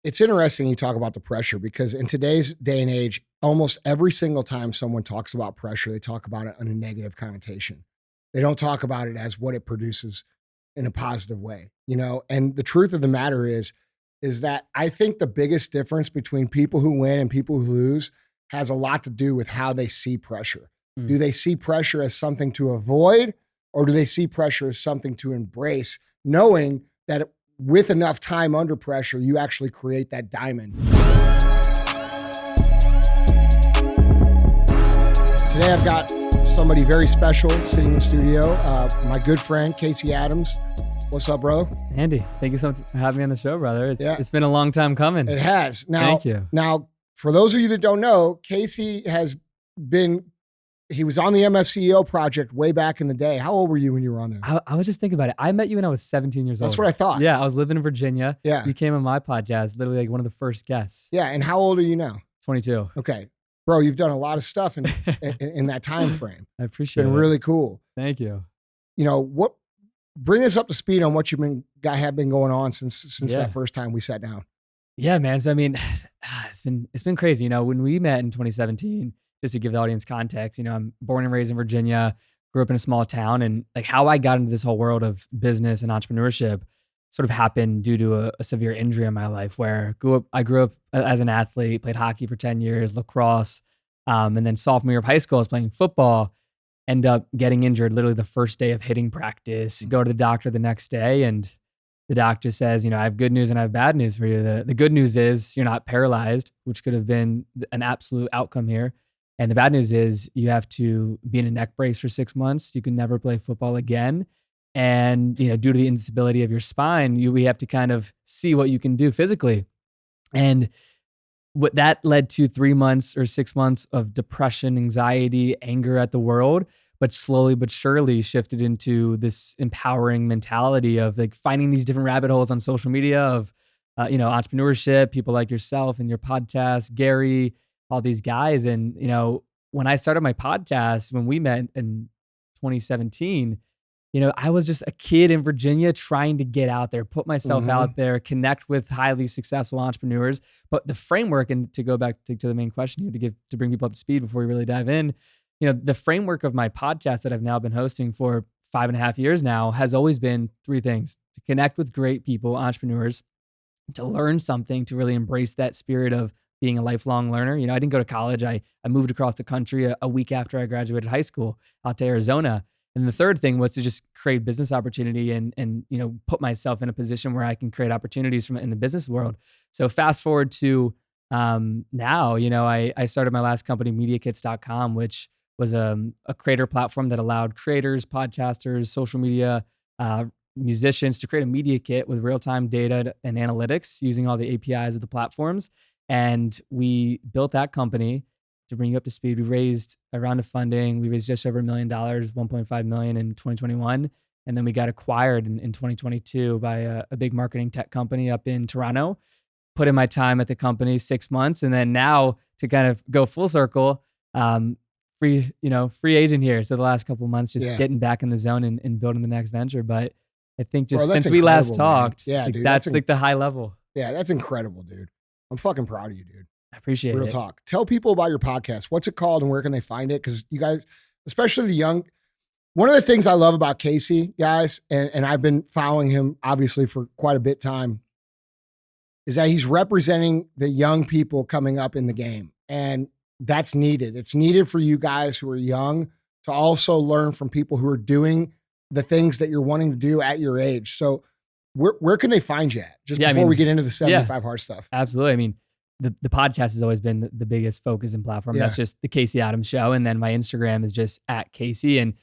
it's interesting you talk about the pressure, because in today's day and age, almost every single time someone talks about pressure, they talk about it in a negative connotation. They don't talk about it as what it produces in a positive way, And the truth of the matter is that I think the biggest difference between people who win and people who lose has a lot to do with how they see pressure. Do they see pressure as something to avoid, or do they see pressure as something to embrace, knowing that with enough time under pressure, you actually create that diamond? Today, I've got somebody very special sitting in the studio, my good friend, Casey Adams. What's up, brother? Andy, thank you so much for having me on the show, brother. It's been a long time coming. It has. Thank you. Now, for those of you that don't know, Casey he was on the MFCEO project way back in the day. How old were you when you were on there? I was just thinking about it. I met you when I was 17 years old. That's what I thought. Yeah, I was living in Virginia. Yeah. You came on my podcast, literally like one of the first guests. Yeah, and how old are you now? 22. Okay. Bro, you've done a lot of stuff in that time frame. I appreciate it. It's been really cool. Thank you. Bring us up to speed on what have been going on since that first time we sat down. Yeah, man. So I mean, it's been crazy. When we met in 2017, just to give the audience context, I'm born and raised in Virginia, grew up in a small town, and like how I got into this whole world of business and entrepreneurship sort of happened due to a severe injury in my life, where I grew up as an athlete, played hockey for 10 years, lacrosse, and then sophomore year of high school, I was playing football, end up getting injured literally the first day of hitting practice, go to the doctor the next day, and the doctor says, I have good news and I have bad news for you. The good news is you're not paralyzed, which could have been an absolute outcome here. And the bad news is you have to be in a neck brace for 6 months. You can never play football again. And, due to the instability of your spine, we have to kind of see what you can do physically. And what that led to 3 months or 6 months of depression, anxiety, anger at the world, but slowly but surely shifted into this empowering mentality of like finding these different rabbit holes on social media of, entrepreneurship, people like yourself and your podcast, Gary, all these guys. And, when I started my podcast, when we met in 2017, I was just a kid in Virginia trying to get out there, put myself out there, connect with highly successful entrepreneurs. But the framework, and to go back to the main question here, to bring people up to speed before we really dive in, the framework of my podcast that I've now been hosting for 5.5 years now has always been 3 things: to connect with great people, entrepreneurs, to learn something, to really embrace that spirit of being a lifelong learner. I didn't go to college. I moved across the country a week after I graduated high school out to Arizona. And the third thing was to just create business opportunity and put myself in a position where I can create opportunities in the business world. So fast forward to now, I started my last company, MediaKits.com, which was a creator platform that allowed creators, podcasters, social media, musicians to create a media kit with real-time data and analytics using all the APIs of the platforms. And we built that company. To bring you up to speed, we raised a round of funding. We raised just over $1 million, $1.5 million in 2021. And then we got acquired in 2022 by a big marketing tech company up in Toronto. Put in my time at the company 6 months. And then now to kind of go full circle, free agent here. So the last couple of months, just getting back in the zone and building the next venture. But I think since we last talked, dude, that's like the high level. Yeah, that's incredible, dude. I'm fucking proud of you, dude. I appreciate it. Real talk. Tell people about your podcast. What's it called and where can they find it? Because you guys, especially the young, one of the things I love about Casey, guys, and I've been following him obviously for quite a bit time, is that he's representing the young people coming up in the game. And that's needed. It's needed for you guys who are young to also learn from people who are doing the things that you're wanting to do at your age. So where can they find you at? Just before we get into the 75 hard stuff. Absolutely. I mean, the podcast has always been the biggest focus and platform. That's just the Casey Adams Show. And then my Instagram is just @Casey. And,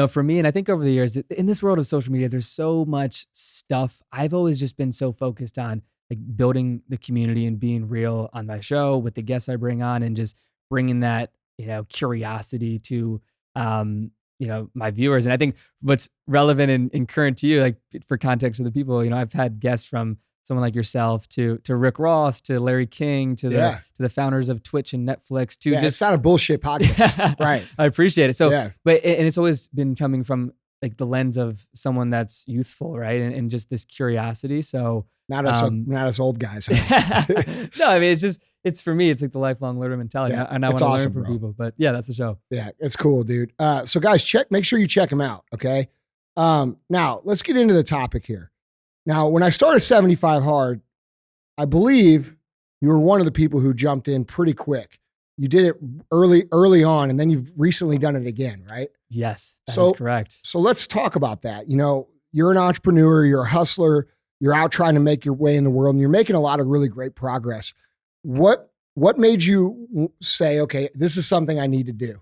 for me, and I think over the years in this world of social media, there's so much stuff. I've always just been so focused on like building the community and being real on my show with the guests I bring on and just bringing that, curiosity to, my viewers. And I think what's relevant and current to you, like for context of the people, I've had guests from someone like yourself to Rick Ross, to Larry King, to the founders of Twitch and Netflix, to it's not a bullshit podcast. Right. I appreciate it. So, but it's always been coming from like the lens of someone that's youthful, right? And just this curiosity. So Not us old guys. Huh? No, I mean, it's for me, it's like the lifelong learner mentality. Yeah, And I want it's to awesome, learn from bro. people, but yeah, that's the show. Yeah, it's cool, dude. So guys, make sure you check him out. Okay. Now let's get into the topic here. Now, when I started 75 Hard, I believe you were one of the people who jumped in pretty quick. You did it early on, and then you've recently done it again, right? Yes, that is correct. So let's talk about that. You know, you're an entrepreneur, you're a hustler, you're out trying to make your way in the world, and you're making a lot of really great progress. What made you say, okay, this is something I need to do?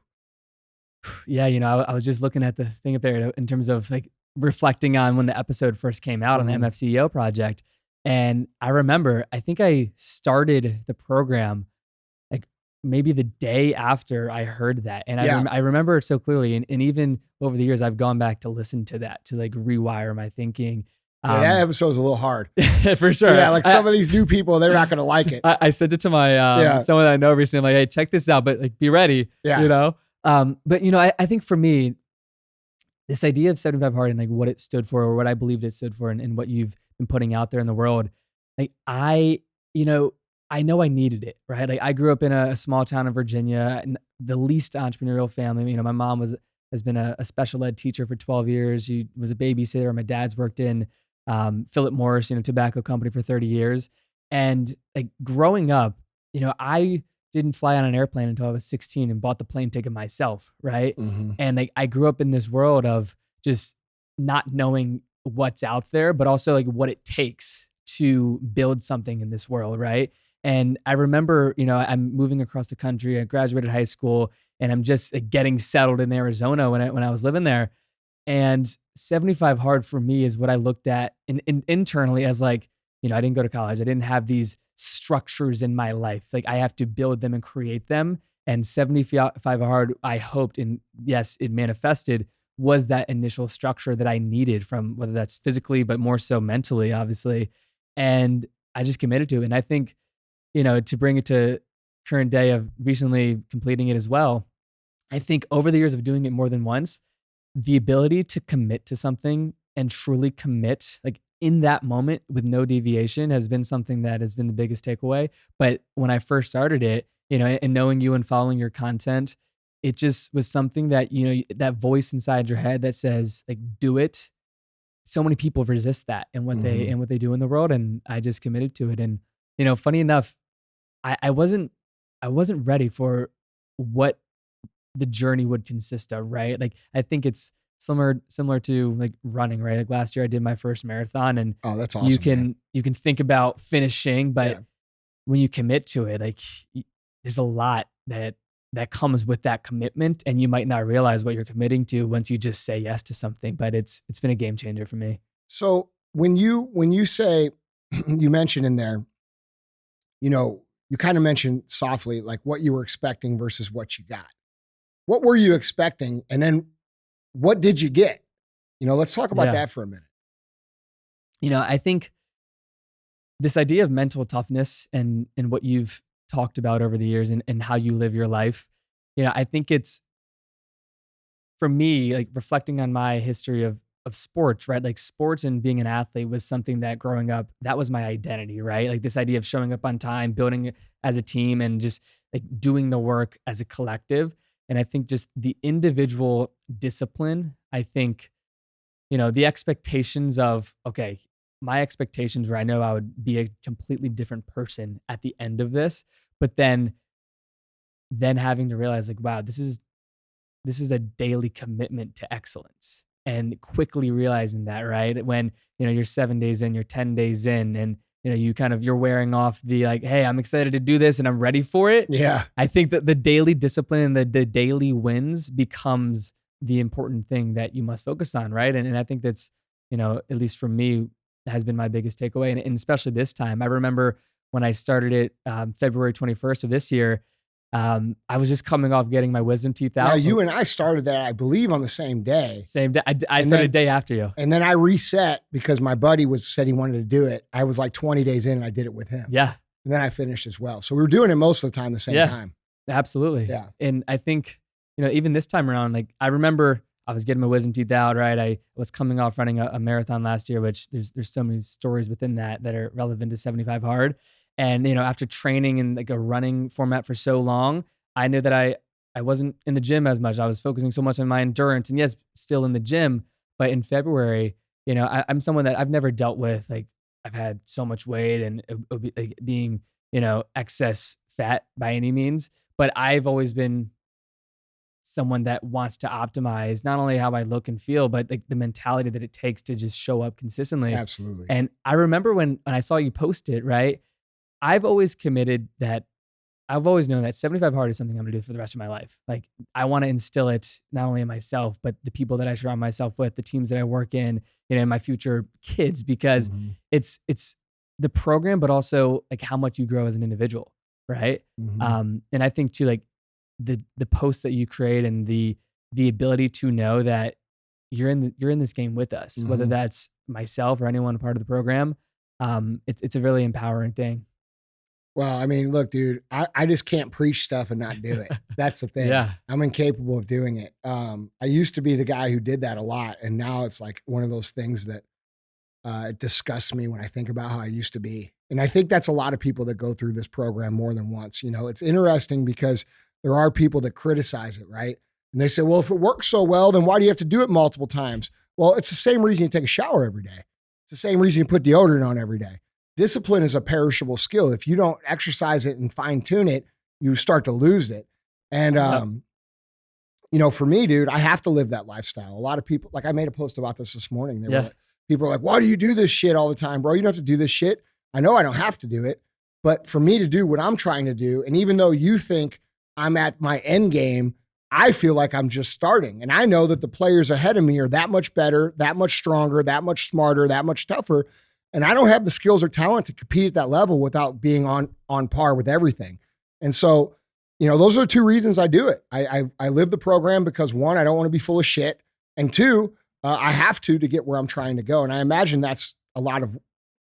Yeah, I was just looking at the thing up there in terms of like reflecting on when the episode first came out on the MFCEO project. And I remember, I think I started the program like maybe the day after I heard that. And I remember it so clearly. And even over the years, I've gone back to listen to that, to like rewire my thinking. That episode's a little hard. For sure. Yeah, like some of these new people, they're not going to like it. I sent it to my someone that I know recently. I'm like, hey, check this out, but like be ready. Yeah. But I think for me, this idea of 75 Hard and like what it stood for, or what I believed it stood for, and what you've been putting out there in the world, like I know I needed it, right? Like I grew up in a small town in Virginia, and the least entrepreneurial family. My mom has been a special ed teacher for 12 years. She was a babysitter. My dad's worked in Philip Morris, tobacco company for 30 years. And like growing up, I didn't fly on an airplane until I was 16 and bought the plane ticket myself, right? And like I grew up in this world of just not knowing what's out there, but also like what it takes to build something in this world, right? And I remember, I'm moving across the country. I graduated high school, and I'm just like, getting settled in Arizona when I was living there. And 75 Hard for me is what I looked at internally as like, I didn't go to college. I didn't have these structures in my life. Like I have to build them and create them. And 75 Hard, I hoped, and yes, it manifested, was that initial structure that I needed, from whether that's physically, but more so mentally, obviously. And I just committed to it. And I think, to bring it to current day of recently completing it as well, I think over the years of doing it more than once, the ability to commit to something and truly commit, like in that moment with no deviation, has been something that has been the biggest takeaway. But when I first started it, and knowing you and following your content, it just was something that, that voice inside your head that says like, do it. So many people resist that and what they do in the world. And I just committed to it. And, funny enough, I wasn't ready for what the journey would consist of, right? Like, I think it's similar to like running, right? Like last year I did my first marathon, and that's awesome. You can think about finishing, but when you commit to it, like there's a lot that comes with that commitment, and you might not realize what you're committing to once you just say yes to something, but it's been a game changer for me. So when you say, you mentioned in there, you kind of mentioned softly, like what you were expecting versus what you got. What were you expecting? And then what did you get? Let's talk about that for a minute. I think this idea of mental toughness and what you've talked about over the years and how you live your life, I think it's, for me, like reflecting on my history of sports, right? Like sports and being an athlete was something that growing up, that was my identity, right? Like this idea of showing up on time, building as a team, and just like doing the work as a collective. And I think just the individual discipline, I think, the expectations of, okay, my expectations were I know I would be a completely different person at the end of this, but then having to realize like, wow, this is a daily commitment to excellence, and quickly realizing that, right? When, you're 7 days in, you're 10 days in, and you're wearing off the like, hey, I'm excited to do this and I'm ready for it. Yeah. I think that the daily discipline and the daily wins becomes the important thing that you must focus on, right? And I think that's, at least for me, has been my biggest takeaway. And especially this time, I remember when I started it February 21st of this year, I was just coming off getting my wisdom teeth out. Now, you and I started that, I believe, on the same day. Same day. I started a day after you. And then I reset because my buddy said he wanted to do it. I was like 20 days in and I did it with him. Yeah. And then I finished as well. So we were doing it most of the time, the same time. Absolutely. Yeah. And I think, even this time around, like I remember I was getting my wisdom teeth out, right? I was coming off running a marathon last year, which there's so many stories within that are relevant to 75 hard. And, after training in like a running format for so long, I knew that I wasn't in the gym as much. I was focusing so much on my endurance, and yes, still in the gym. But in February, I'm someone that I've never dealt with. Like, I've had so much weight and like being, excess fat by any means. But I've always been someone that wants to optimize not only how I look and feel, but like the mentality that it takes to just show up consistently. Absolutely. And I remember when I saw you post it, right? I've always committed that I've always known that 75 hard is something I'm gonna do for the rest of my life. Like, I want to instill it not only in myself, but the people that I surround myself with, the teams that I work in, and my future kids, because it's the program, but also like how much you grow as an individual, right? And I think too, like the posts that you create and the ability to know that you're in this game with us, whether that's myself or anyone a part of the program. It's a really empowering thing. Well, I mean, look, dude, I just can't preach stuff and not do it. That's the thing. Yeah. I'm incapable of doing it. I used to be the guy who did that a lot. And now it's like one of those things that it disgusts me when I think about how I used to be. And I think that's a lot of people that go through this program more than once. It's interesting because there are people that criticize it, right? And they say, well, if it works so well, then why do you have to do it multiple times? Well, it's the same reason you take a shower every day. It's the same reason you put deodorant on every day. Discipline is a perishable skill. If you don't exercise it and fine tune it, you start to lose it. And, for me, dude, I have to live that lifestyle. A lot of people, like I made a post about this morning. People are like, why do you do this shit all the time, bro? You don't have to do this shit. I know I don't have to do it, but for me to do what I'm trying to do, and even though you think I'm at my end game, I feel like I'm just starting. And I know that the players ahead of me are that much better, that much stronger, that much smarter, that much tougher. And I don't have the skills or talent to compete at that level without being on par with everything. And so, those are the two reasons I do it. I live the program because, one, I don't want to be full of shit. And two, I have to get where I'm trying to go. And I imagine that's a lot of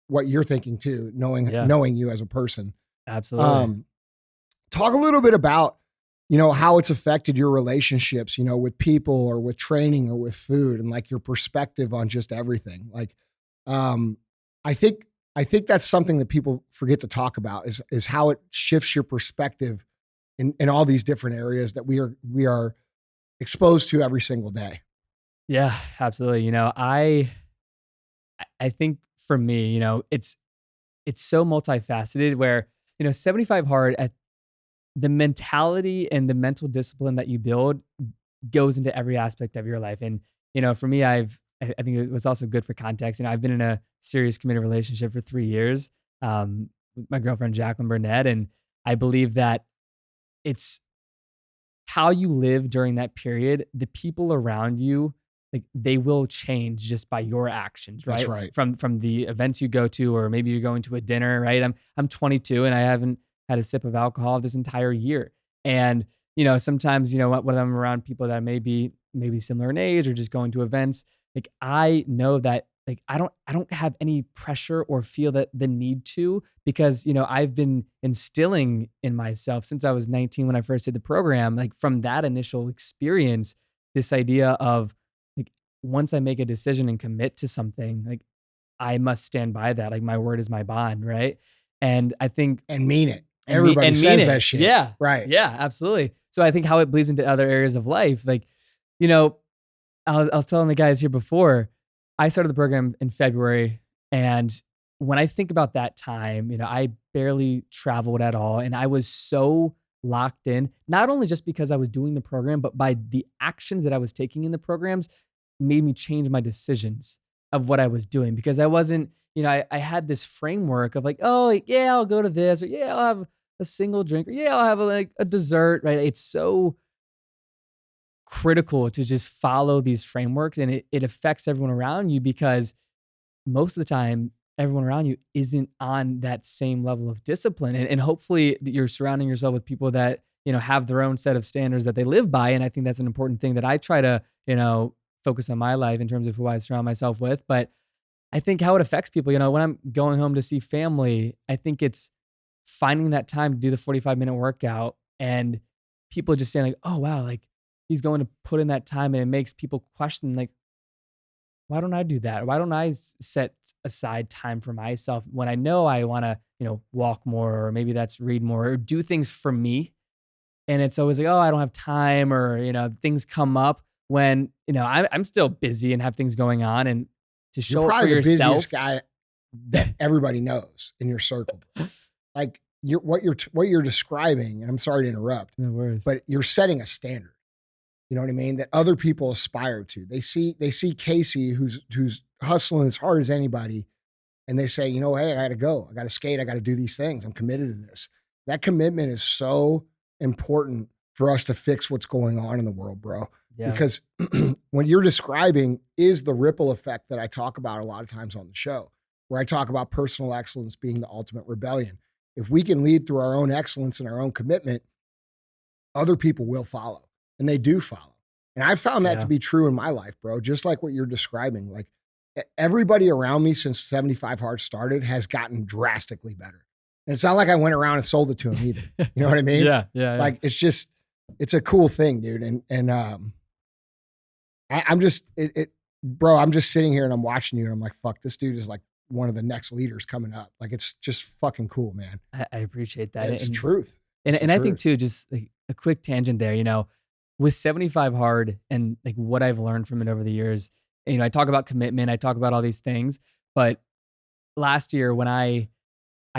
what you're thinking too, knowing you as a person. Absolutely. Talk a little bit about, how it's affected your relationships, with people or with training or with food, and like your perspective on just everything. Like, I think that's something that people forget to talk about is how it shifts your perspective in all these different areas that we are exposed to every single day. Yeah, absolutely. I think for me, it's so multifaceted where, 75 hard at the mentality and the mental discipline that you build goes into every aspect of your life. And, for me, I think it was also good for context. I've been in a serious committed relationship for 3 years with my girlfriend, Jacqueline Burnett. And I believe that it's how you live during that period. The people around you, like, they will change just by your actions, right? That's right. From the events you go to, or maybe you're going to a dinner, right? I'm 22 and I haven't had a sip of alcohol this entire year. And, sometimes, when I'm around people that may be maybe similar in age or just going to events, like, I know that, like, I don't have any pressure or feel that the need to, because, I've been instilling in myself since I was 19 when I first did the program, like from that initial experience, this idea of, like, once I make a decision and commit to something, like, I must stand by that. Like, my word is my bond, right? And I think and mean it. Everybody says that shit. Yeah. Right. Yeah, absolutely. So I think how it bleeds into other areas of life, like, I was telling the guys here before, I started the program in February. And when I think about that time, I barely traveled at all. And I was so locked in, not only just because I was doing the program, but by the actions that I was taking in the programs made me change my decisions of what I was doing, because I wasn't, I had this framework of like, oh, yeah, I'll go to this, or yeah, I'll have a single drink, or yeah, I'll have a dessert, right? It's so critical to just follow these frameworks, and it affects everyone around you, because most of the time everyone around you isn't on that same level of discipline. And hopefully you're surrounding yourself with people that, have their own set of standards that they live by. And I think that's an important thing that I try to, focus on my life in terms of who I surround myself with. But I think how it affects people, when I'm going home to see family, I think it's finding that time to do the 45-minute workout, and people just saying like, oh, wow, like, he's going to put in that time, and it makes people question, like, why don't I do that? Why don't I set aside time for myself when I know I want to, walk more, or maybe that's read more or do things for me. And it's always like, oh, I don't have time, or, things come up when, I'm still busy and have things going on, and to You're show up for probably the yourself. busiest guy that everybody knows in your circle. Like what you're describing, and I'm sorry to interrupt, No worries. but you're setting a standard. You know what I mean? That other people aspire to. They see Casey who's hustling as hard as anybody, and they say, hey, I got to go. I got to skate. I got to do these things. I'm committed to this. That commitment is so important for us to fix what's going on in the world, bro. Yeah. Because what you're describing is the ripple effect that I talk about a lot of times on the show, where I talk about personal excellence being the ultimate rebellion. If we can lead through our own excellence and our own commitment, other people will follow. And they do follow. And I found that to be true in my life, bro. Just like what you're describing. Like everybody around me since 75 Hard started has gotten drastically better. And it's not like I went around and sold it to them either. You know what I mean? Yeah. Like it's a cool thing, dude. And I'm just bro, I'm just sitting here and I'm watching you and I'm like, fuck, this dude is like one of the next leaders coming up. Like it's just fucking cool, man. I appreciate that. It's the truth. And I think too, just like a quick tangent there, with 75 Hard and like what I've learned from it over the years, I talk about commitment, I talk about all these things, but last year when I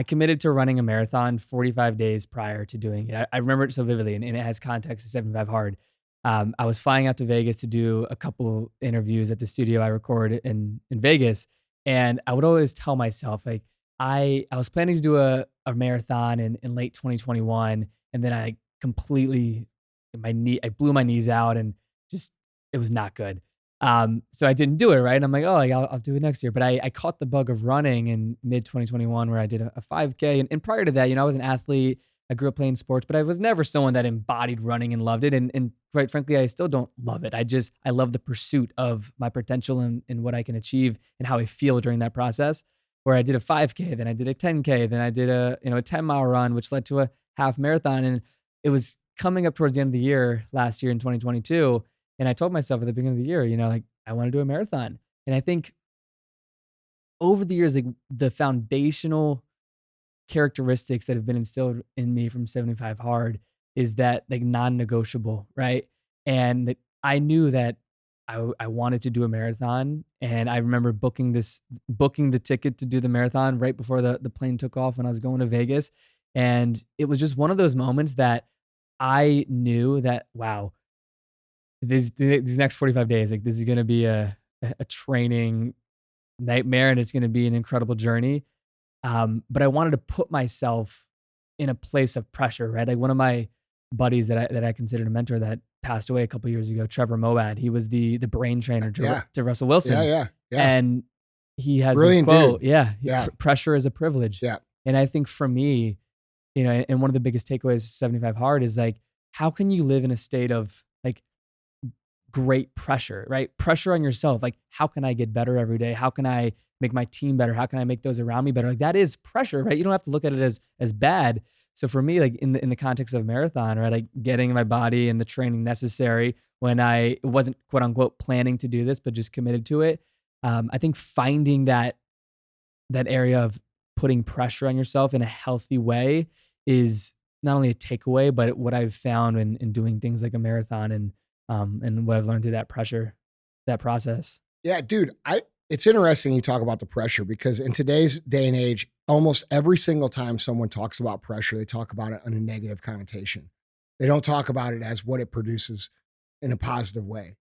committed to running a marathon 45 days prior to doing it, I remember it so vividly, and it has context to 75 Hard. I was flying out to Vegas to do a couple interviews at the studio I record in Vegas. And I would always tell myself, like, I was planning to do a marathon in late 2021. And then I blew my knees out, and just, it was not good. So I didn't do it, right? And I'm like, oh, I'll do it next year. But I caught the bug of running in mid 2021 where I did a 5K. And prior to that, I was an athlete. I grew up playing sports, but I was never someone that embodied running and loved it. And quite frankly, I still don't love it. I love the pursuit of my potential and what I can achieve and how I feel during that process. Where I did a 5K, then I did a 10K, then I did a 10-mile run, which led to a half marathon. And it was coming up towards the end of the year last year in 2022. And I told myself at the beginning of the year, like, I want to do a marathon. And I think over the years, like, the foundational characteristics that have been instilled in me from 75 Hard is that, like, non-negotiable, right? And I knew that I wanted to do a marathon, and I remember booking the ticket to do the marathon right before the plane took off when I was going to Vegas. And it was just one of those moments that I knew that, wow, these next 45 days, like, this is going to be a training nightmare, and it's going to be an incredible journey. But I wanted to put myself in a place of pressure, right? Like, one of my buddies that I considered a mentor that passed away a couple of years ago, Trevor Moad, he was the brain trainer to Russell Wilson. Yeah. And he has Brilliant this quote, dude. Pressure is a privilege. Yeah. And I think for me, and one of the biggest takeaways of 75 Hard is, like, how can you live in a state of, like, great pressure, right? Pressure on yourself. Like, how can I get better every day? How can I make my team better? How can I make those around me better? Like, that is pressure, right? You don't have to look at it as bad. So for me, like, in the context of marathon, right, like, getting my body and the training necessary when I wasn't, quote unquote, planning to do this, but just committed to it. I think finding that area of putting pressure on yourself in a healthy way is not only a takeaway, but what I've found in doing things like a marathon and what I've learned through that process. Yeah, dude, it's interesting you talk about the pressure, because in today's day and age, almost every single time someone talks about pressure, they talk about it in a negative connotation. They don't talk about it as what it produces in a positive way,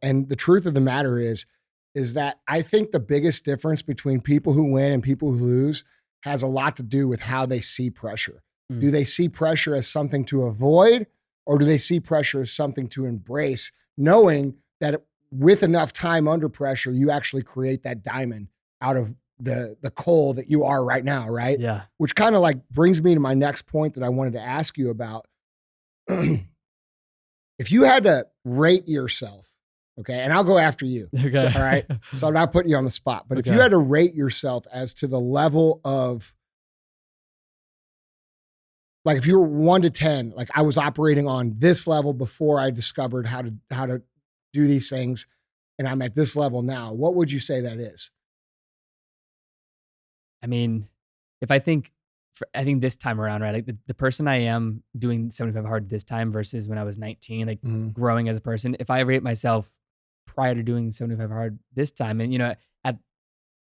And the truth of the matter is that I think the biggest difference between people who win and people who lose has a lot to do with how they see pressure. Do they see pressure as something to avoid, or do they see pressure as something to embrace, knowing that with enough time under pressure, you actually create that diamond out of the coal that you are right now, right? Yeah. Which kind of, like, brings me to my next point that I wanted to ask you about. If you had to rate yourself, okay, and I'll go after you, okay, all right? So I'm not putting you on the spot, but if you had to rate yourself as to the level of like if you were 1 to 10, like I was operating on this level before I discovered how to do these things, and I'm at this level now, what would you say that is? I mean, if I think, I think this time around, right? Like the person I am doing 75 hard this time versus when I was 19, like Mhm. growing as a person. If I rate myself prior to doing 75 hard this time, and at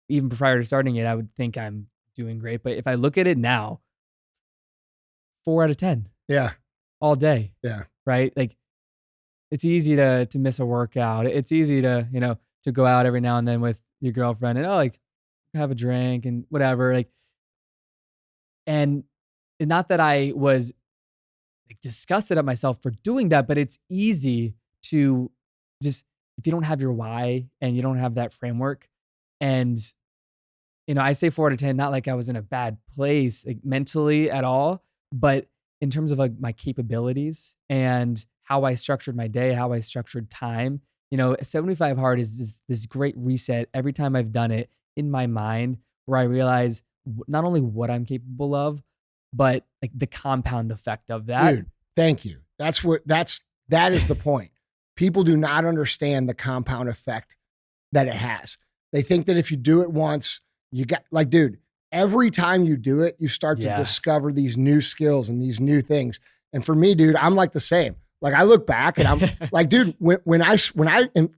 even prior to starting it, I would think I'm doing great. But if I look at it now, 4 out of 10 Yeah. all day, Yeah. right? Like it's easy to miss a workout. It's easy to, to go out every now and then with your girlfriend and like have a drink and whatever. Like, and not that I was like disgusted at myself for doing that, but it's easy to just, if you don't have your why and you don't have that framework, and I say 4 out of 10, not like I was in a bad place, like mentally at all, but in terms of like my capabilities and how I structured my day, how I structured time, 75 hard is this great reset every time I've done it in my mind, where I realize not only what I'm capable of, but like the compound effect of that. Dude, thank you. That is the point. People do not understand the compound effect that it has. They think that if you do it once, you got, like, dude, every time you do it, you start to Yeah. discover these new skills and these new things. And for me, dude, I'm like the same. Like I look back and I'm like, dude, when I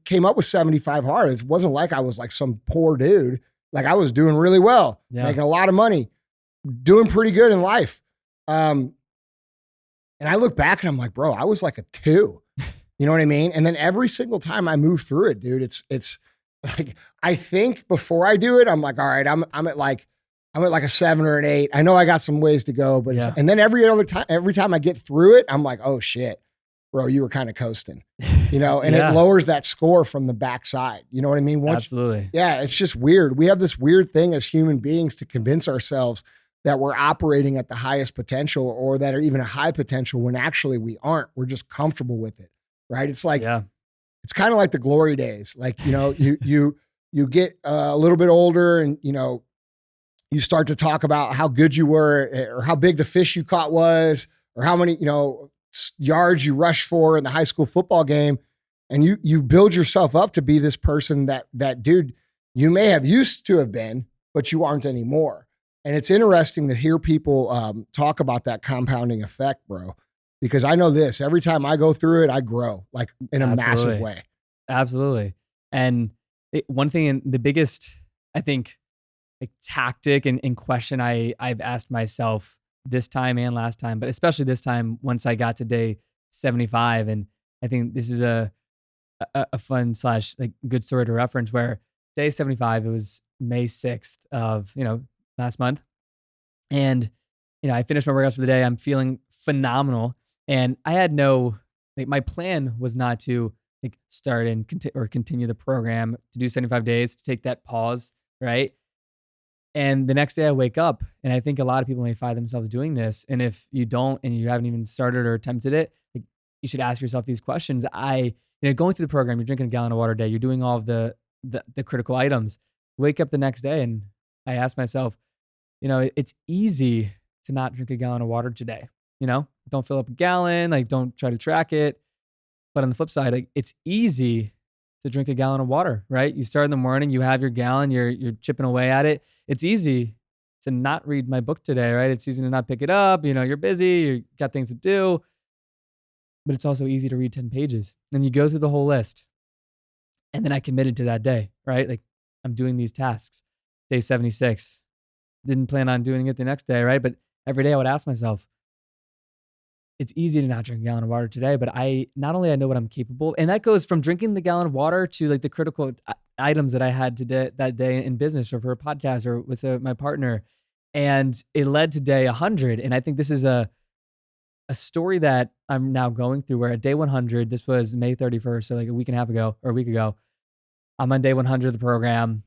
came up with 75 hard, it wasn't like I was like some poor dude. Like I was doing really well, Yeah. making a lot of money, doing pretty good in life. And I look back and I'm like, bro, I was like a 2. You know what I mean? And then every single time I move through it, dude, it's like, I think before I do it, I'm like, all right, I'm at like a 7 or an 8. I know I got some ways to go, but Yeah. and then every time I get through it, I'm like, oh shit, bro, you were kind of coasting, and Yeah. it lowers that score from the backside. You know what I mean? Absolutely. Yeah, it's just weird. We have this weird thing as human beings to convince ourselves that we're operating at the highest potential or that are even a high potential when actually we aren't. We're just comfortable with it, right? It's like, Yeah. it's kind of like the glory days. Like, you get a little bit older and, you start to talk about how good you were or how big the fish you caught was or how many, yards you rushed for in the high school football game. And you build yourself up to be this person that dude, you may have used to have been, but you aren't anymore. And it's interesting to hear people talk about that compounding effect, bro, because I know this, every time I go through it, I grow like in a massive way. Absolutely. And one thing, and the biggest, I think, like tactic and question I've asked myself this time and last time, but especially this time once I got to day 75, and I think this is a fun / like good story to reference, where day 75, it was May 6th of, last month. And, I finished my workouts for the day. I'm feeling phenomenal. And I had my plan was not to like start and continue the program to do 75 days, to take that pause. Right. And the next day I wake up, and I think a lot of people may find themselves doing this. And if you don't, and you haven't even started or attempted it, like, you should ask yourself these questions. Going through the program, you're drinking a gallon of water a day, you're doing all of the critical items. Wake up the next day and I ask myself, it's easy to not drink a gallon of water today. Don't fill up a gallon, like don't try to track it. But on the flip side, like, it's easy to drink a gallon of water, right? You start in the morning, you have your gallon, you're chipping away at it. It's easy to not read my book today, right? It's easy to not pick it up. You're busy, you got things to do, but it's also easy to read 10 pages. And you go through the whole list. And then I committed to that day, right? Like, I'm doing these tasks. Day 76. Didn't plan on doing it the next day, right? But every day I would ask myself, it's easy to not drink a gallon of water today, but I know what I'm capable of. And that goes from drinking the gallon of water to like the critical items that I had that day in business or for a podcast or with my partner. And it led to day 100. And I think this is a story that I'm now going through, where at day 100, this was May 31st, so like a week ago, I'm on day 100 of the program,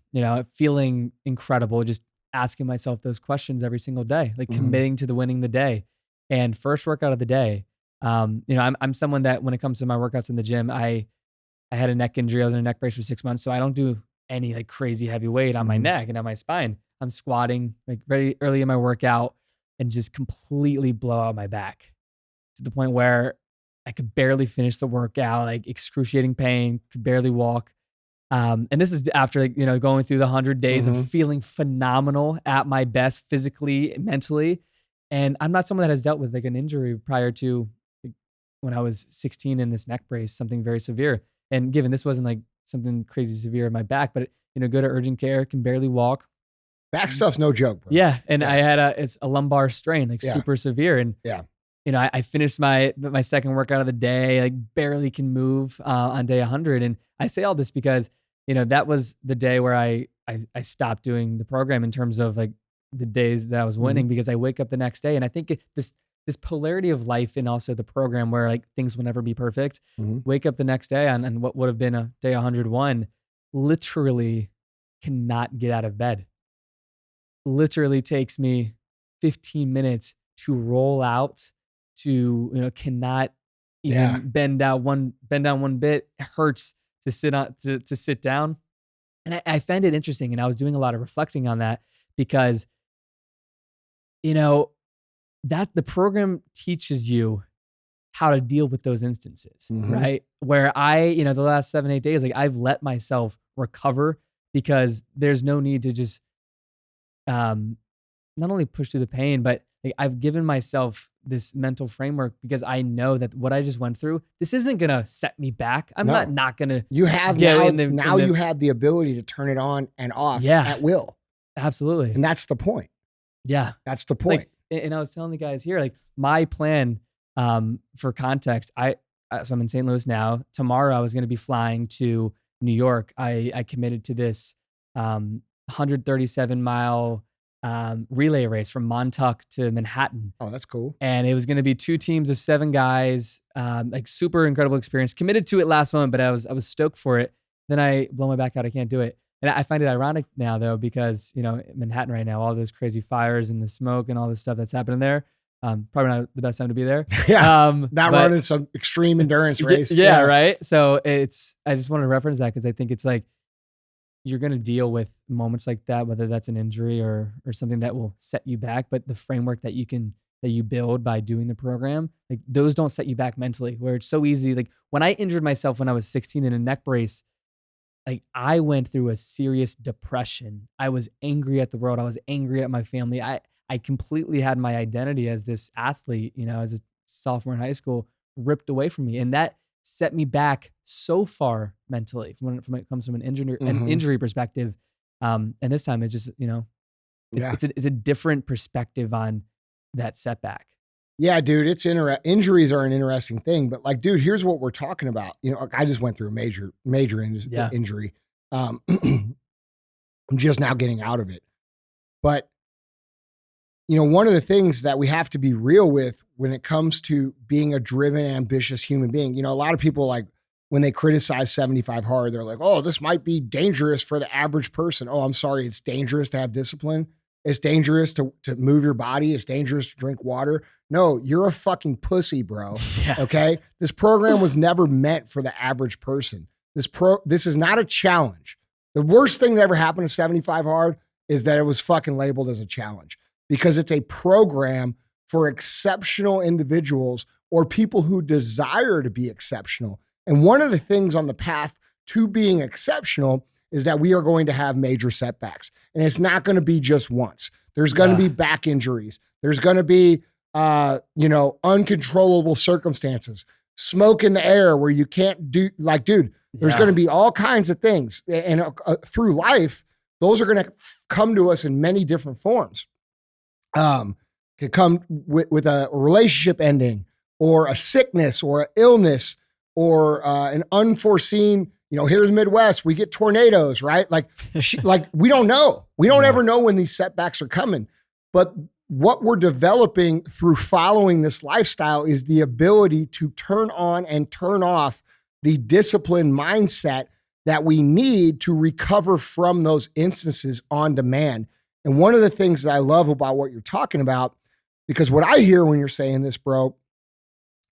feeling incredible, just asking myself those questions every single day, like committing to winning the day. And first workout of the day, I'm someone that when it comes to my workouts in the gym, I had a neck injury. I was in a neck brace for 6 months, so I don't do any like crazy heavy weight on my neck and on my spine. I'm squatting like very early in my workout, and just completely blow out my back to the point where I could barely finish the workout, like excruciating pain, could barely walk. And this is after, like, going through the 100 days of feeling phenomenal at my best physically, mentally. And I'm not someone that has dealt with like an injury prior to, like, when I was 16 in this neck brace, something very severe. And given this wasn't like something crazy severe in my back, but go to urgent care, can barely walk. Back stuff's no joke, bro. Yeah. And I had it's a lumbar strain, like super severe. And I finished my second workout of the day, like barely can move on day 100. And I say all this because, that was the day where I stopped doing the program in terms of like the days that I was winning, because I wake up the next day and I think this polarity of life and also the program where like things will never be perfect. Wake up the next day and what would have been a day 101, literally cannot get out of bed. Literally takes me 15 minutes to roll out, to cannot even bend down one bit. It hurts to sit down. And I find it interesting, and I was doing a lot of reflecting on that because that the program teaches you how to deal with those instances, right? Where the last 7-8 days, like I've let myself recover because there's no need to just not only push through the pain, but like I've given myself this mental framework because I know that what I just went through, this isn't gonna set me back. I'm not gonna. You have now you have the ability to turn it on and off at will. Absolutely, and that's the point. Yeah, that's the point. Like, and I was telling the guys here, like my plan, for context, so I'm in St. Louis now. Tomorrow I was gonna be flying to New York. I committed to this 137 mile relay race from Montauk to Manhattan. Oh, that's cool. And it was going to be 2 teams of 7 guys, like super incredible experience. Committed to it last moment, but I was stoked for it. Then I blow my back out. I can't do it. And I find it ironic now though, because, Manhattan right now, all those crazy fires and the smoke and all this stuff that's happening there. Probably not the best time to be there. Not running some extreme endurance race. Yeah. Right. So I just want to reference that because I think it's like, you're going to deal with moments like that, whether that's an injury or something that will set you back. But the framework that you build by doing the program, like those don't set you back mentally, where it's so easy. Like when I injured myself when I was 16 in a neck brace, like I went through a serious depression. I was angry at the world. I was angry at my family. I completely had my identity as this athlete, as a sophomore in high school, ripped away from me. And that set me back so far mentally when it comes from an injury perspective. And this time it's just, it's a different perspective on that setback. Yeah, dude, injuries are an interesting thing, but like, dude, here's what we're talking about. I just went through a major injury. I'm just now getting out of it. But one of the things that we have to be real with when it comes to being a driven, ambitious human being, a lot of people, like when they criticize 75 hard, they're like, oh, this might be dangerous for the average person. Oh, I'm sorry. It's dangerous to have discipline. It's dangerous to move your body. It's dangerous to drink water. No, you're a fucking pussy, bro. Yeah. Okay. This program was never meant for the average person. This is not a challenge. The worst thing that ever happened to 75 hard is that it was fucking labeled as a challenge, because it's a program for exceptional individuals or people who desire to be exceptional. And one of the things on the path to being exceptional is that we are going to have major setbacks. And it's not going to be just once. There's going to be back injuries. There's going to be, uncontrollable circumstances, smoke in the air where you can't do, like, dude, there's going to be all kinds of things. And through life, those are going to come to us in many different forms. Could come with a relationship ending, or a sickness, or an illness, or an unforeseen, here in the Midwest, we get tornadoes, right? Like we don't know. We don't ever know when these setbacks are coming. But what we're developing through following this lifestyle is the ability to turn on and turn off the disciplined mindset that we need to recover from those instances on demand. And one of the things that I love about what you're talking about, because what I hear when you're saying this, bro,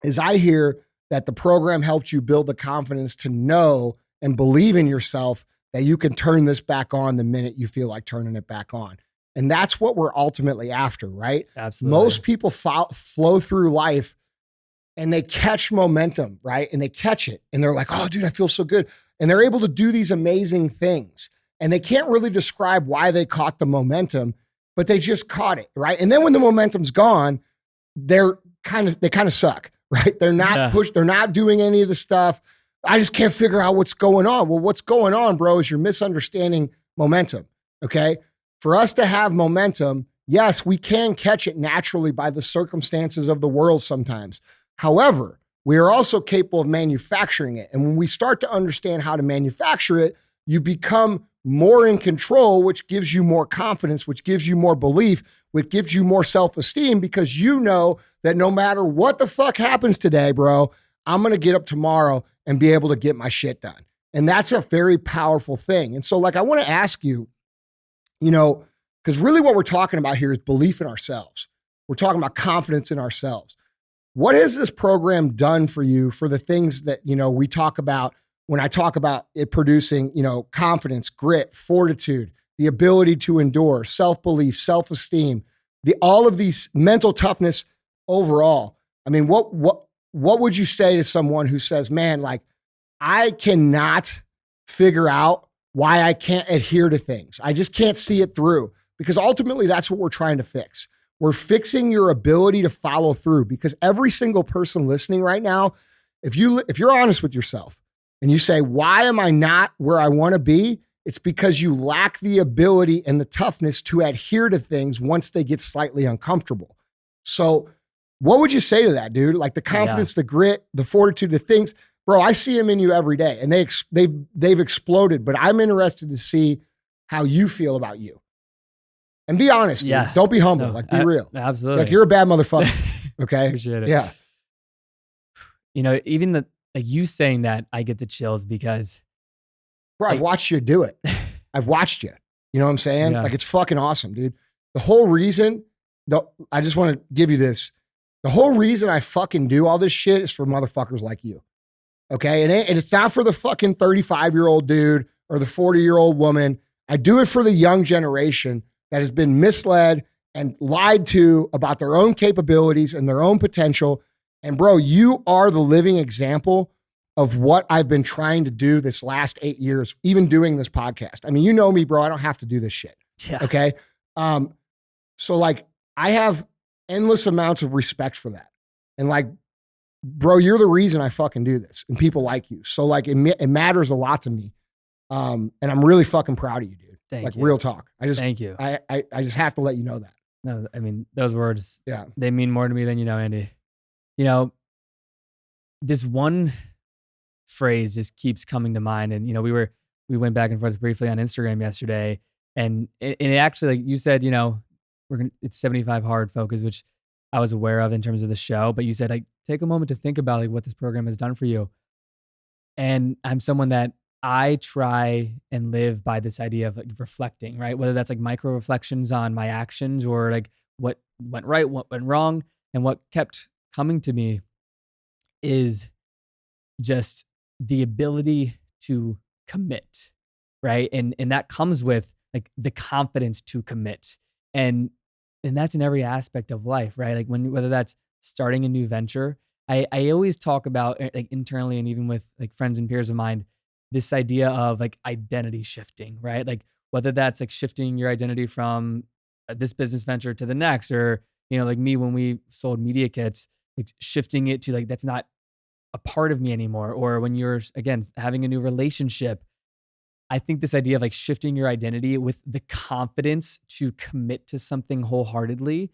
is I hear that the program helped you build the confidence to know and believe in yourself that you can turn this back on the minute you feel like turning it back on. And that's what we're ultimately after, right? Absolutely. Most people flow through life and they catch momentum, right? And they catch it and they're like, oh, dude, I feel so good. And they're able to do these amazing things. And they can't really describe why they caught the momentum, but they just caught it, right? And then when the momentum's gone, they kind of suck, right? They're not pushed, they're not doing any of the stuff. I just can't figure out what's going on. Well, what's going on, bro, is you're misunderstanding momentum, okay? For us to have momentum, yes, we can catch it naturally by the circumstances of the world sometimes. However, we are also capable of manufacturing it. And when we start to understand how to manufacture it, you become more in control, which gives you more confidence, which gives you more belief, which gives you more self-esteem, because you know that no matter what the fuck happens today, bro, I'm going to get up tomorrow and be able to get my shit done. And that's a very powerful thing. And so like, I want to ask you, you know, because really what we're talking about here is belief in ourselves. We're talking about confidence in ourselves. What has this program done for you for the things that, you know, we talk about when I talk about it producing, you know, confidence, grit, fortitude, the ability to endure, self-belief, self-esteem, all of these mental toughness overall? I mean, what would you say to someone who says, man, like, I cannot figure out why I can't adhere to things. I just can't see it through, because ultimately that's what we're trying to fix. We're fixing your ability to follow through, because every single person listening right now, if you're honest with yourself and you say, why am I not where I want to be? It's because you lack the ability and the toughness to adhere to ththings once they get slightly uncomfortable. So what would you say to that, dude? Like the confidence, the grit, the fortitude, the things, bro, I see them in you every day, and they've exploded, but I'm interested to see how you feel about you. And be honest, dude. Don't be humble. Like, be real. Absolutely. Like, you're a bad motherfucker. Okay. Appreciate it. Yeah. You know, even like you saying that, I get the chills because, bro, I've watched you do it. I've watched you. You know what I'm saying? Like, it's fucking awesome, dude. The whole reason, I just want to give you this. The whole reason I fucking do all this shit is for motherfuckers like you. Okay. And it's not for the fucking 35-year-old dude or the 40-year-old woman. I do it for the young generation that has been misled and lied to about their own capabilities and their own potential. And bro, you are the living example of what I've been trying to do this last 8 years, even doing this podcast. I mean, you know me, bro. I don't have to do this shit. Yeah. Okay. So like, I have endless amounts of respect for that. And like, bro, you're the reason I fucking do this, and people like you. So like, it matters a lot to me. And I'm really fucking proud of you, dude. Thank you. Real talk. Thank you. I just have to let you know that. No, I mean, those words, they mean more to me than you know, Andy. You know, this one phrase just keeps coming to mind. And, you know, we went back and forth briefly on Instagram yesterday, and it actually, like you said, you know, it's 75 hard focus, which I was aware of in terms of the show, but you said, like, take a moment to think about like what this program has done for you. And I'm someone that I try and live by this idea of like reflecting, right? Whether that's like micro reflections on my actions or like what went right, what went wrong. And what kept coming to me is just the ability to commit, right? And that comes with like the confidence to commit. And that's in every aspect of life, right? Like whether that's starting a new venture, I always talk about like internally and even with like friends and peers of mine, this idea of like identity shifting, right? Like whether that's like shifting your identity from this business venture to the next, or, you know, like me, when we sold MediaKits, like shifting it to like, that's not a part of me anymore. Or when you're, again, having a new relationship, I think this idea of like shifting your identity with the confidence to commit to something wholeheartedly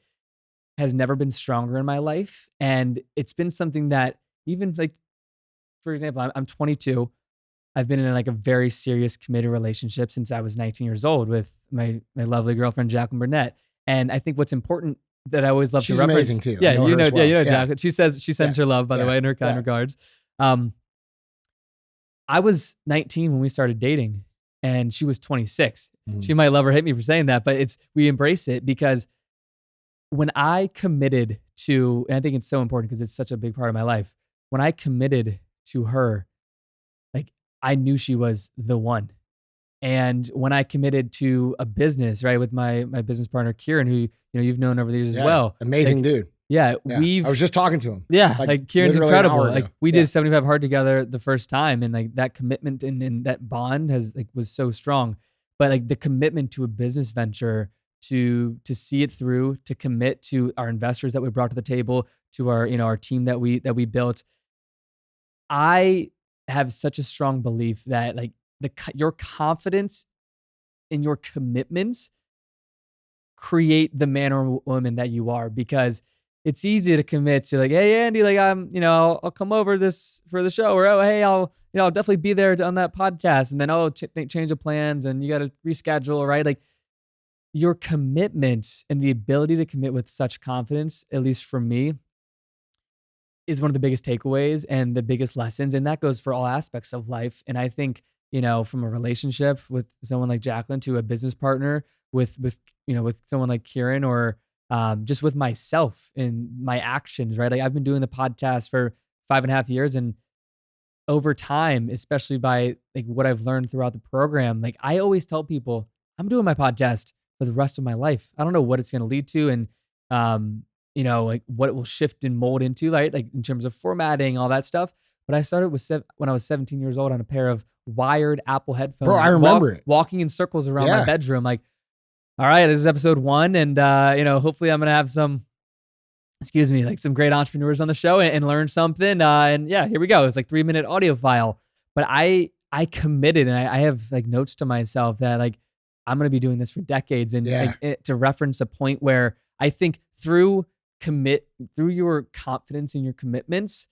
has never been stronger in my life. And it's been something that even like, for example, I'm 22. I've been in like a very serious committed relationship since I was 19 years old with my lovely girlfriend, Jacqueline Burnett. And I think what's important that I always love to reference. She's amazing too. Yeah, you know, well. you know, Jacqueline. She sends her love, by the way, in her kind regards. I was 19 when we started dating, and she was 26. She might love or hate me for saying that, but we embrace it, because when I committed to, and I think it's so important because it's such a big part of my life, when I committed to her, like, I knew she was the one. And when I committed to a business, right, with my business partner, Kieran, who, you've known over the years as well. Amazing dude. Yeah. I was just talking to him. Yeah. Like Kieran's incredible. Like we Yeah. did 75 Hard together the first time. And like that commitment and that bond was so strong. But like the commitment to a business venture, to see it through, to commit to our investors that we brought to the table, to our, our team that we built. I have such a strong belief that like your confidence in your commitments create the man or woman that you are, because it's easy to commit to like, hey, Andy, like I'll come over for the show, or oh, hey, I'll definitely be there on that podcast, and then change of plans, and you got to reschedule, right? Like your commitment and the ability to commit with such confidence, at least for me, is one of the biggest takeaways and the biggest lessons, and that goes for all aspects of life. And I think from a relationship with someone like Jacqueline to a business partner with someone like Kieran, or just with myself and my actions, right? Like I've been doing the podcast for 5.5 years, and over time, especially by like what I've learned throughout the program, like I always tell people, I'm doing my podcast for the rest of my life. I don't know what it's going to lead to, and like what it will shift and mold into, right? Like in terms of formatting, all that stuff. But I started when I was 17 years old on a pair of wired Apple headphones. Bro, I remember it. Walking in circles around my bedroom, like, all right, this is episode 1. And, hopefully I'm going to have some great entrepreneurs on the show and learn something. And yeah, here we go. It's like 3-minute audio file. But I committed, and I have like notes to myself that like, I'm going to be doing this for decades. And to reference a point where I think through your confidence in your commitments,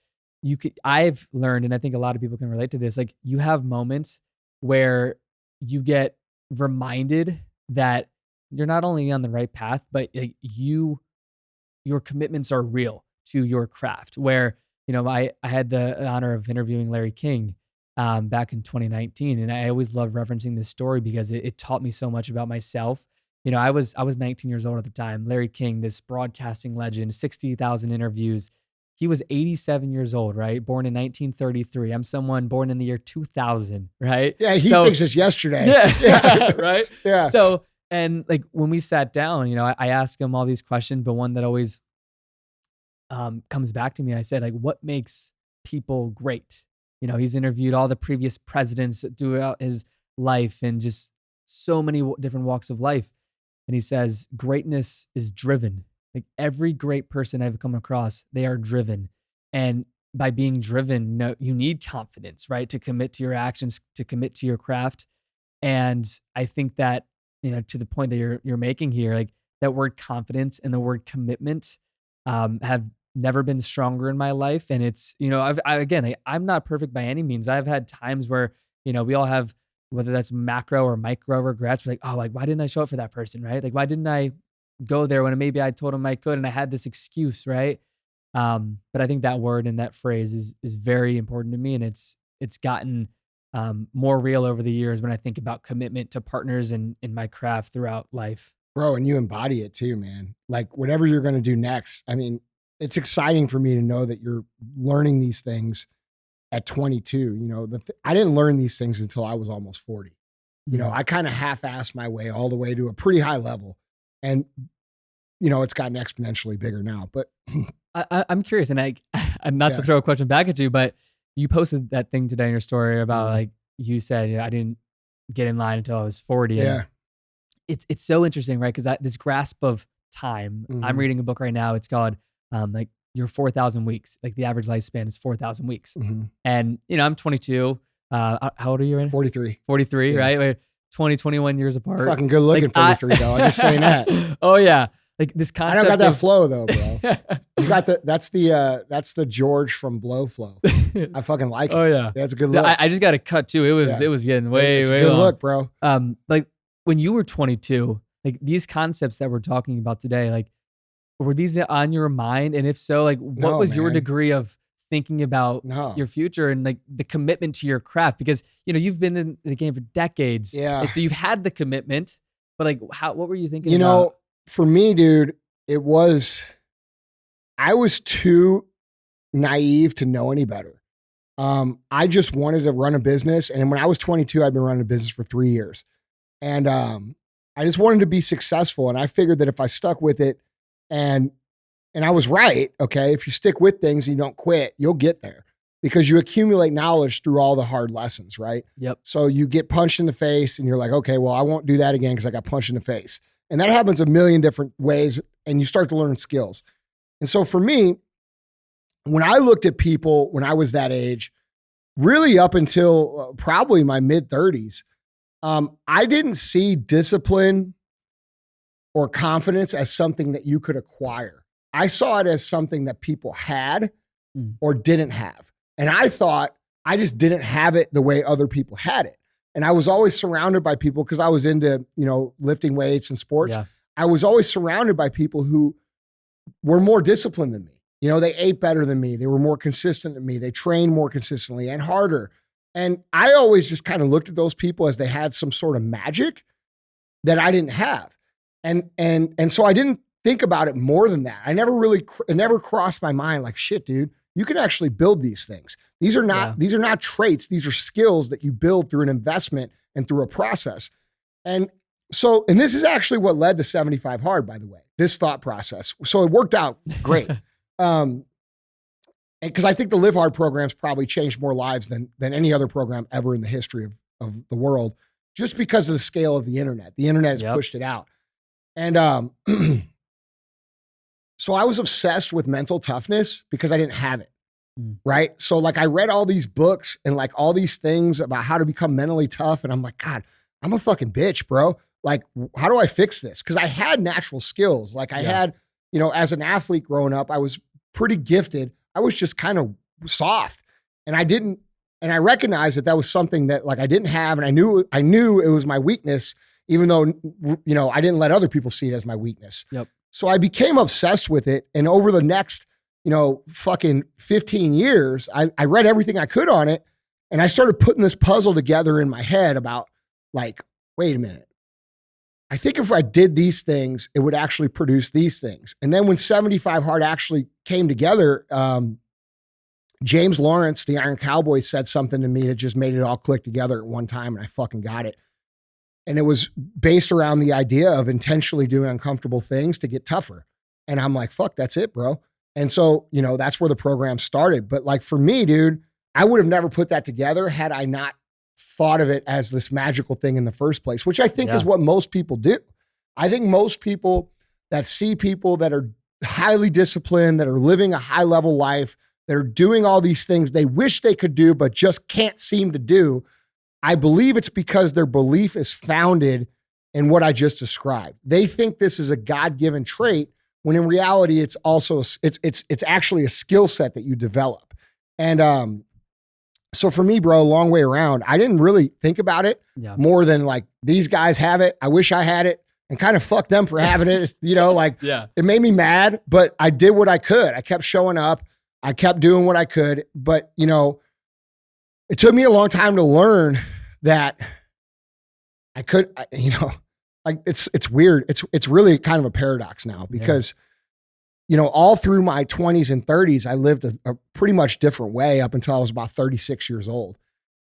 I've learned, and I think a lot of people can relate to this, like you have moments where you get reminded that you're not only on the right path, but like your commitments are real to your craft. Where, I had the honor of interviewing Larry King back in 2019. And I always love referencing this story because it taught me so much about myself. I was 19 years old at the time. Larry King, this broadcasting legend, 60,000 interviews. He was 87 years old, right? Born in 1933. I'm someone born in the year 2000, right? Yeah, he thinks it's yesterday. Yeah, right? Yeah. So, and like when we sat down, I asked him all these questions, but one that always comes back to me, I said, like, what makes people great? He's interviewed all the previous presidents throughout his life and just so many different walks of life. And he says, greatness is driven. Like every great person I've come across, they are driven. And by being driven, you need confidence, right? To commit to your actions, to commit to your craft. And I think that, to the point that you're making here, like that word confidence and the word commitment have never been stronger in my life. And it's, I'm not perfect by any means. I've had times where, we all have, whether that's macro or micro regrets, we're like, oh, like, why didn't I show up for that person, right? Like, why didn't I go there when maybe I told them I could and I had this excuse, right? But I think that word and that phrase is very important to me. And it's gotten more real over the years when I think about commitment to partners in my craft throughout life. Bro, and you embody it too, man. Like whatever you're going to do next. I mean, it's exciting for me to know that you're learning these things at 22. I didn't learn these things until I was almost 40. I kind of half-assed my way all the way to a pretty high level. And, it's gotten exponentially bigger now. But I'm curious, and I'm not to throw a question back at you, but you posted that thing today in your story about like you said, I didn't get in line until I was 40. Yeah. And it's so interesting, right? Because this grasp of time, I'm reading a book right now. It's called like your 4,000 weeks. Like the average lifespan is 4,000 weeks. And, I'm 22. How old are you right now? 43. 43, right? We're 20, 21 years apart. Fucking good looking 43 though. I'm just saying that. Oh yeah. Like this concept. I don't got that flow though, bro. You got that's the George from Blow flow. I fucking like it. Oh yeah. That's a good look. I just got a cut too. It was getting way good long. Look, bro. Like when you were 22, like these concepts that we're talking about today, like were these on your mind? And if so, like what was your degree of thinking about your future and like the commitment to your craft? Because, you've been in the game for decades. Yeah. And so you've had the commitment, but like what were you thinking about? For me, dude, I was too naive to know any better. I just wanted to run a business. And when I was 22, I'd been running a business for 3 years. And I just wanted to be successful. And I figured that if I stuck with it and I was right, okay, if you stick with things and you don't quit, you'll get there because you accumulate knowledge through all the hard lessons, right? Yep. So you get punched in the face and you're like, okay, well, I won't do that again because I got punched in the face. And that happens a million different ways and you start to learn skills. And so for me, when I looked at people when I was that age, really up until probably my mid 30s, I didn't see discipline or confidence as something that you could acquire. I saw it as something that people had or didn't have. And I thought I just didn't have it the way other people had it. And I was always surrounded by people because I was into, lifting weights and sports. Yeah. I was always surrounded by people who were more disciplined than me. They ate better than me. They were more consistent than me. They trained more consistently and harder. And I always just kind of looked at those people as they had some sort of magic that I didn't have. And so I didn't think about it more than that. It never crossed my mind like, shit, dude, you can actually build these things. These are not traits. These are skills that you build through an investment and through a process. And this is actually what led to 75 Hard, by the way, this thought process. So it worked out great. Because I think the Live Hard program's probably changed more lives than any other program ever in the history of the world, just because of the scale of the internet. The internet has pushed it out. And so I was obsessed with mental toughness because I didn't have it. Right. So like I read all these books and like all these things about how to become mentally tough. And I'm like, God, I'm a fucking bitch, bro. Like, how do I fix this? Because I had natural skills. Like I had, as an athlete growing up, I was pretty gifted. I was just kind of soft and I recognized that was something that like I didn't have. And I knew it was my weakness, even though, I didn't let other people see it as my weakness. Yep. So I became obsessed with it. And over the next, fucking 15 years, I read everything I could on it. And I started putting this puzzle together in my head about like, wait a minute. I think if I did these things, it would actually produce these things. And then when 75 Hard actually came together, James Lawrence, the Iron Cowboy, said something to me that just made it all click together at one time. And I fucking got it. And it was based around the idea of intentionally doing uncomfortable things to get tougher. And I'm like, fuck, that's it, bro. And so, that's where the program started. But like for me, dude, I would have never put that together had I not thought of it as this magical thing in the first place, which I think is what most people do. I think most people that see people that are highly disciplined, that are living a high level life, that are doing all these things they wish they could do, but just can't seem to do. I believe it's because their belief is founded in what I just described. They think this is a God-given trait when in reality, it's also, it's actually a skill set that you develop. And, so for me, bro, a long way around, I didn't really think about it more than like, these guys have it. I wish I had it and kind of fuck them for having it. It made me mad, but I did what I could. I kept showing up. I kept doing what I could, but it took me a long time to learn that I could, like it's weird. It's really kind of a paradox now because all through my 20s and 30s, I lived a pretty much different way up until I was about 36 years old.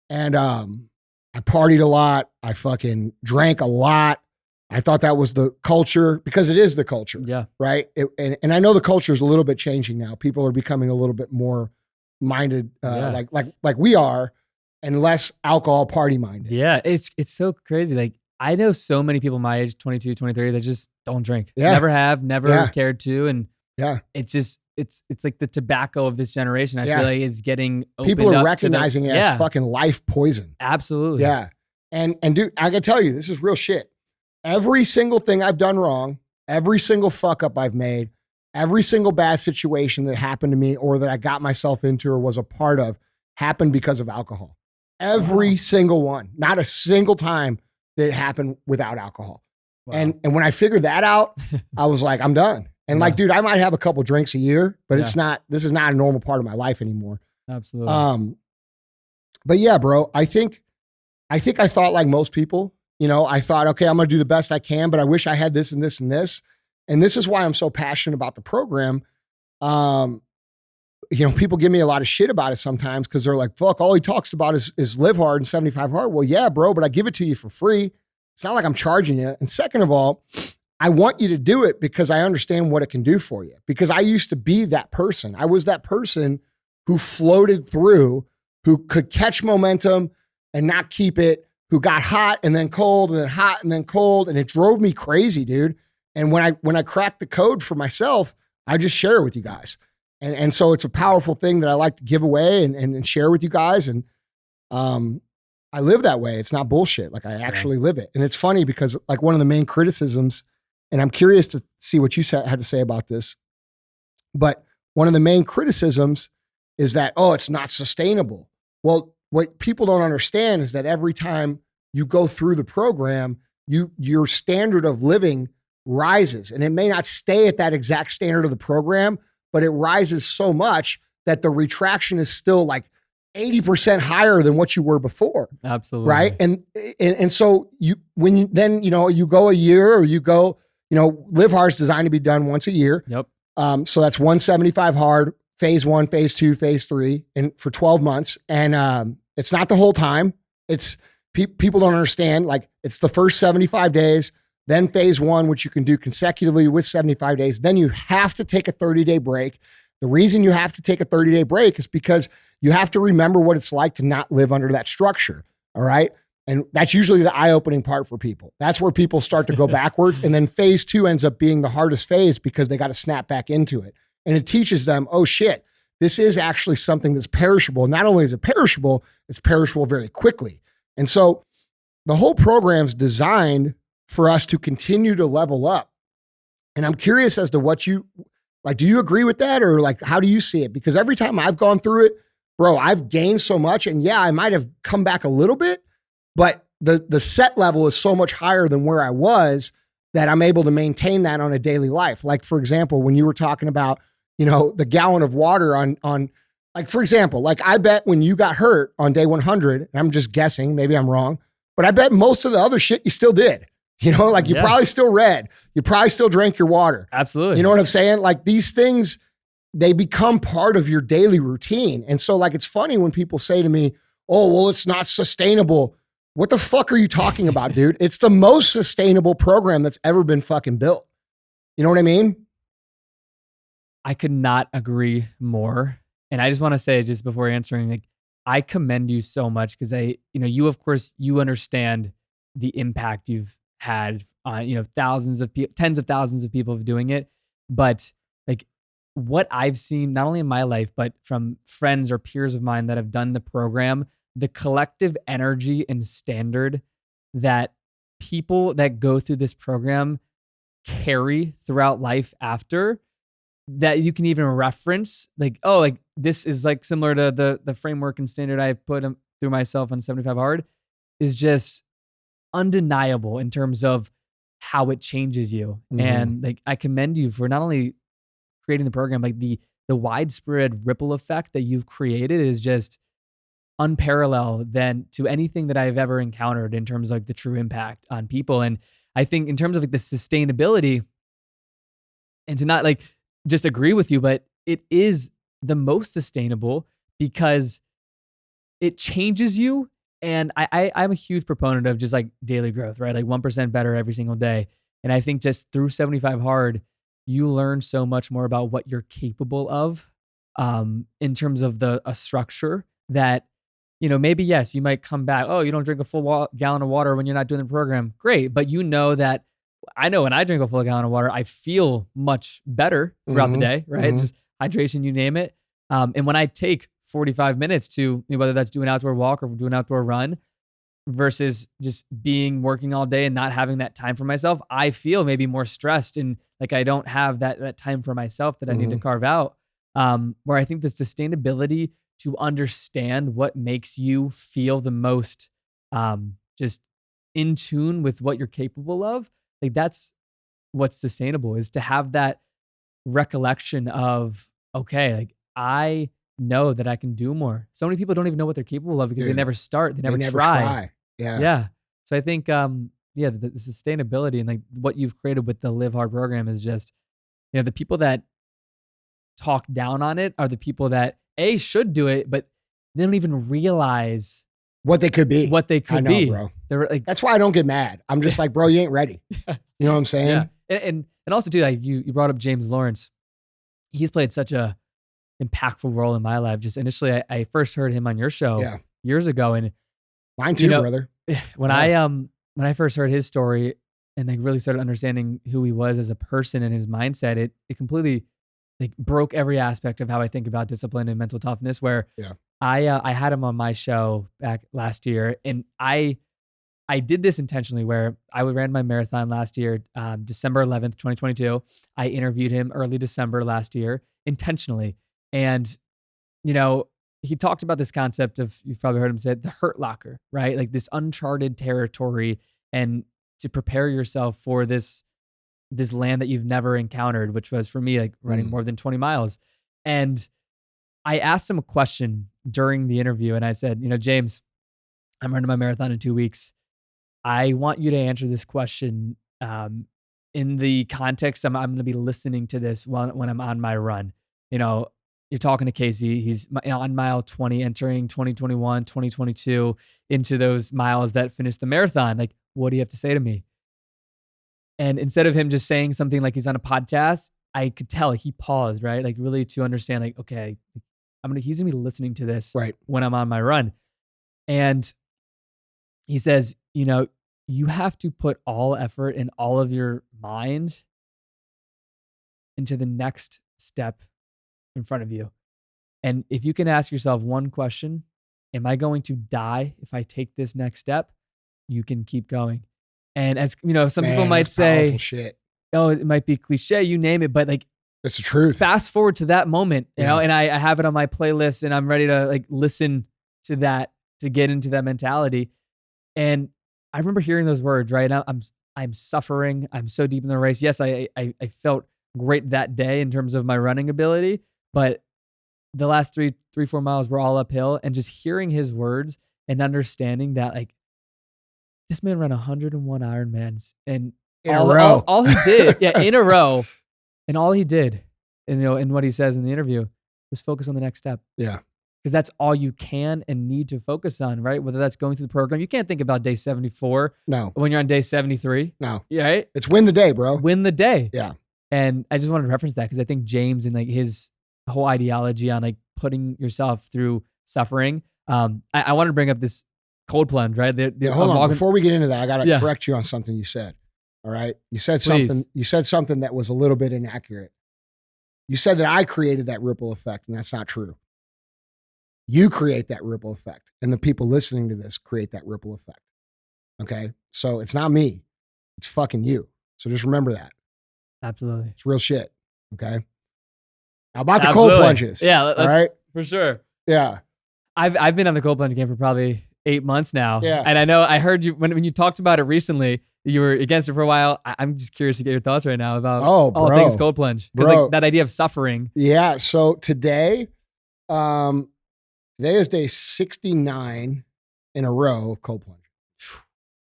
And I partied a lot. I fucking drank a lot. I thought that was the culture because it is the culture. Yeah. Right. And I know the culture is a little bit changing now. People are becoming a little bit more minded, like we are, and less alcohol party minded. Yeah. It's so crazy. Like I know so many people my age, 22, 23, that just don't drink. Yeah. Never have, never cared to. And it's just, it's like the tobacco of this generation. I feel like it's getting people are recognizing it as fucking life poison. Absolutely. Yeah. And dude, I can tell you, this is real shit. Every single thing I've done wrong, every single fuck up I've made, every single bad situation that happened to me or that I got myself into or was a part of happened because of alcohol. Every single one. Not a single time did it happen without alcohol. Wow. And when I figured that out, I was like, I'm done. And like, dude, I might have a couple drinks a year, but this is not a normal part of my life anymore. Absolutely. But yeah, bro, I think I thought like most people, I thought, okay, I'm going to do the best I can, but I wish I had this and this and this. And this is why I'm so passionate about the program. people give me a lot of shit about it sometimes because they're like, fuck, all he talks about is live hard and 75 hard. Well, yeah, bro, but I give it to you for free. It's not like I'm charging you. And second of all, I want you to do it because I understand what it can do for you. Because I used to be that person. I was that person who floated through, who could catch momentum and not keep it, who got hot and then cold and then hot and then cold. And it drove me crazy, dude. And when I cracked the code for myself, I just share it with you guys. And so it's a powerful thing that I like to give away and share with you guys. And I live that way. It's not bullshit. Like I actually live it. And it's funny because like one of the main criticisms, and I'm curious to see what you had to say about this, but one of the main criticisms is that, oh, it's not sustainable. Well, what people don't understand is that every time you go through the program, your standard of living rises. And it may not stay at that exact standard of the program, but it rises so much that the retraction is still like 80% higher than what you were before. Absolutely. Right. And so you go a year or you go, Live Hard is designed to be done once a year. Yep. So that's 175 hard, phase 1, phase 2, phase 3, and for 12 months. And it's not the whole time. It's people don't understand. Like it's the first 75 days, then phase 1, which you can do consecutively with 75 days. Then you have to take a 30-day break. The reason you have to take a 30-day break is because you have to remember what it's like to not live under that structure. All right. And that's usually the eye-opening part for people. That's where people start to go backwards. And then phase 2 ends up being the hardest phase because they got to snap back into it. And it teaches them, oh shit, this is actually something that's perishable. Not only is it perishable, it's perishable very quickly. And so the whole program's designed for us to continue to level up. And I'm curious as to what you, like, do you agree with that? Or like, how do you see it? Because every time I've gone through it, bro, I've gained so much. And yeah, I might have come back a little bit, but the set level is so much higher than where I was that I'm able to maintain that on a daily life. Like, for example, when you were talking about, the gallon of water on like, for example, like I bet when you got hurt on day 100, and I'm just guessing, maybe I'm wrong, but I bet most of the other shit you still did, you probably still read, you probably still drank your water. Absolutely. You know what I'm saying? Like these things, they become part of your daily routine. And so like, it's funny when people say to me, oh, well, it's not sustainable. What the fuck are you talking about, dude? It's the most sustainable program that's ever been fucking built. You know what I mean? I could not agree more. And I just want to say, just before answering, like, I commend you so much because you, of course, you understand the impact you've had on, thousands of people, tens of thousands of people doing it. But like what I've seen, not only in my life, but from friends or peers of mine that have done the program, the collective energy and standard that people that go through this program carry throughout life after, that you can even reference, like, oh, like this is like similar to the framework and standard I put through myself on 75 hard, is just undeniable in terms of how it changes you. Mm-hmm. And like, I commend you for not only creating the program, like the widespread ripple effect that you've created is just unparalleled than to anything that I've ever encountered in terms of like the true impact on people. And I think in terms of like the sustainability, and to not like just agree with you, but it is the most sustainable because it changes you. And I'm a huge proponent of just like daily growth, right? Like 1% better every single day. And I think just through 75 hard, you learn so much more about what you're capable of in terms of a structure that, maybe, yes, you might come back, oh, you don't drink a full gallon of water when you're not doing the program. Great. But that I know when I drink a full gallon of water, I feel much better throughout the day, right? Mm-hmm. Just hydration, you name it. And when I take 45 minutes to, whether that's do an outdoor walk or do an outdoor run versus just working all day and not having that time for myself, I feel maybe more stressed and like I don't have that time for myself that I need to carve out. Where I think the sustainability to understand what makes you feel the most just in tune with what you're capable of, like that's what's sustainable, is to have that recollection of, okay, like I know that I can do more. So many people don't even know what they're capable of because they never start, they never try. Yeah. Yeah. So I think, the sustainability and like what you've created with the Live Hard program is just, the people that talk down on it are the people that should do it, but they don't even realize what they could be. I know, be. Bro. They're like, that's why I don't get mad. I'm just like, bro, you ain't ready. You know what I'm saying? Yeah. And also too, like you brought up James Lawrence. He's played such a impactful role in my life. Just initially, I first heard him on your show years ago, and mine too, brother. When I first heard his story and like really started understanding who he was as a person and his mindset, it completely like broke every aspect of how I think about discipline and mental toughness. Where I had him on my show back last year, and I did this intentionally where I ran my marathon last year, December 11th, 2022. I interviewed him early December last year intentionally. And, you know, he talked about this concept of, you've probably heard him say it, the hurt locker, right? Like this uncharted territory, and to prepare yourself for this land that you've never encountered, which was for me, like running more than 20 miles. And I asked him a question during the interview, and I said, you know, James, I'm running my marathon in 2 weeks. I want you to answer this question in the context I'm going to be listening to this when I'm on my run. You know, you're talking to Casey. He's on mile 20, entering 2021, 2022, into those miles that finish the marathon. Like, what do you have to say to me? And instead of him just saying something like he's on a podcast, I could tell he paused, right? Like really to understand, like, okay, he's gonna be listening to this when I'm on my run. And he says, you know, you have to put all effort and all of your mind into the next step in front of you. And if you can ask yourself one question, am I going to die if I take this next step? You can keep going. And as you know, some people might say, shit. Oh, it might be cliche, you name it, but like, it's the truth. Fast forward to that moment, you know, and I have it on my playlist, and I'm ready to like listen to that, to get into that mentality. And I remember hearing those words, right? I'm suffering. I'm so deep in the race. Yes, I felt great that day in terms of my running ability, but the last 4 miles were all uphill. And just hearing his words and understanding that, like, this man ran 101 Ironmans, and in a row. All he did, in a row, and all he did, and you know, and what he says in the interview was focus on the next step. Yeah. Because that's all you can and need to focus on, right? Whether that's going through the program. You can't think about day 74 when you're on day 73. No. Right? It's win the day, bro. Win the day. Yeah. And I just wanted to reference that because I think James and like his whole ideology on like putting yourself through suffering. I wanted to bring up this cold plunge, right? Hold on. Before we get into that, I got to correct you on something you said. All right. You said something. You said something that was a little bit inaccurate. You said that I created that ripple effect, and that's not true. You create that ripple effect, and the people listening to this create that ripple effect. Okay. So it's not me. It's fucking you. So just remember that. Absolutely. It's real shit. Okay. Now about the cold plunges. Yeah. All right. For sure. Yeah. I've been on the cold plunge game for probably 8 months now. Yeah. And I know I heard you when you talked about it recently, you were against it for a while. I'm just curious to get your thoughts right now about all things cold plunge. Because like that idea of suffering. Yeah. So today is day 69 in a row of cold plunge.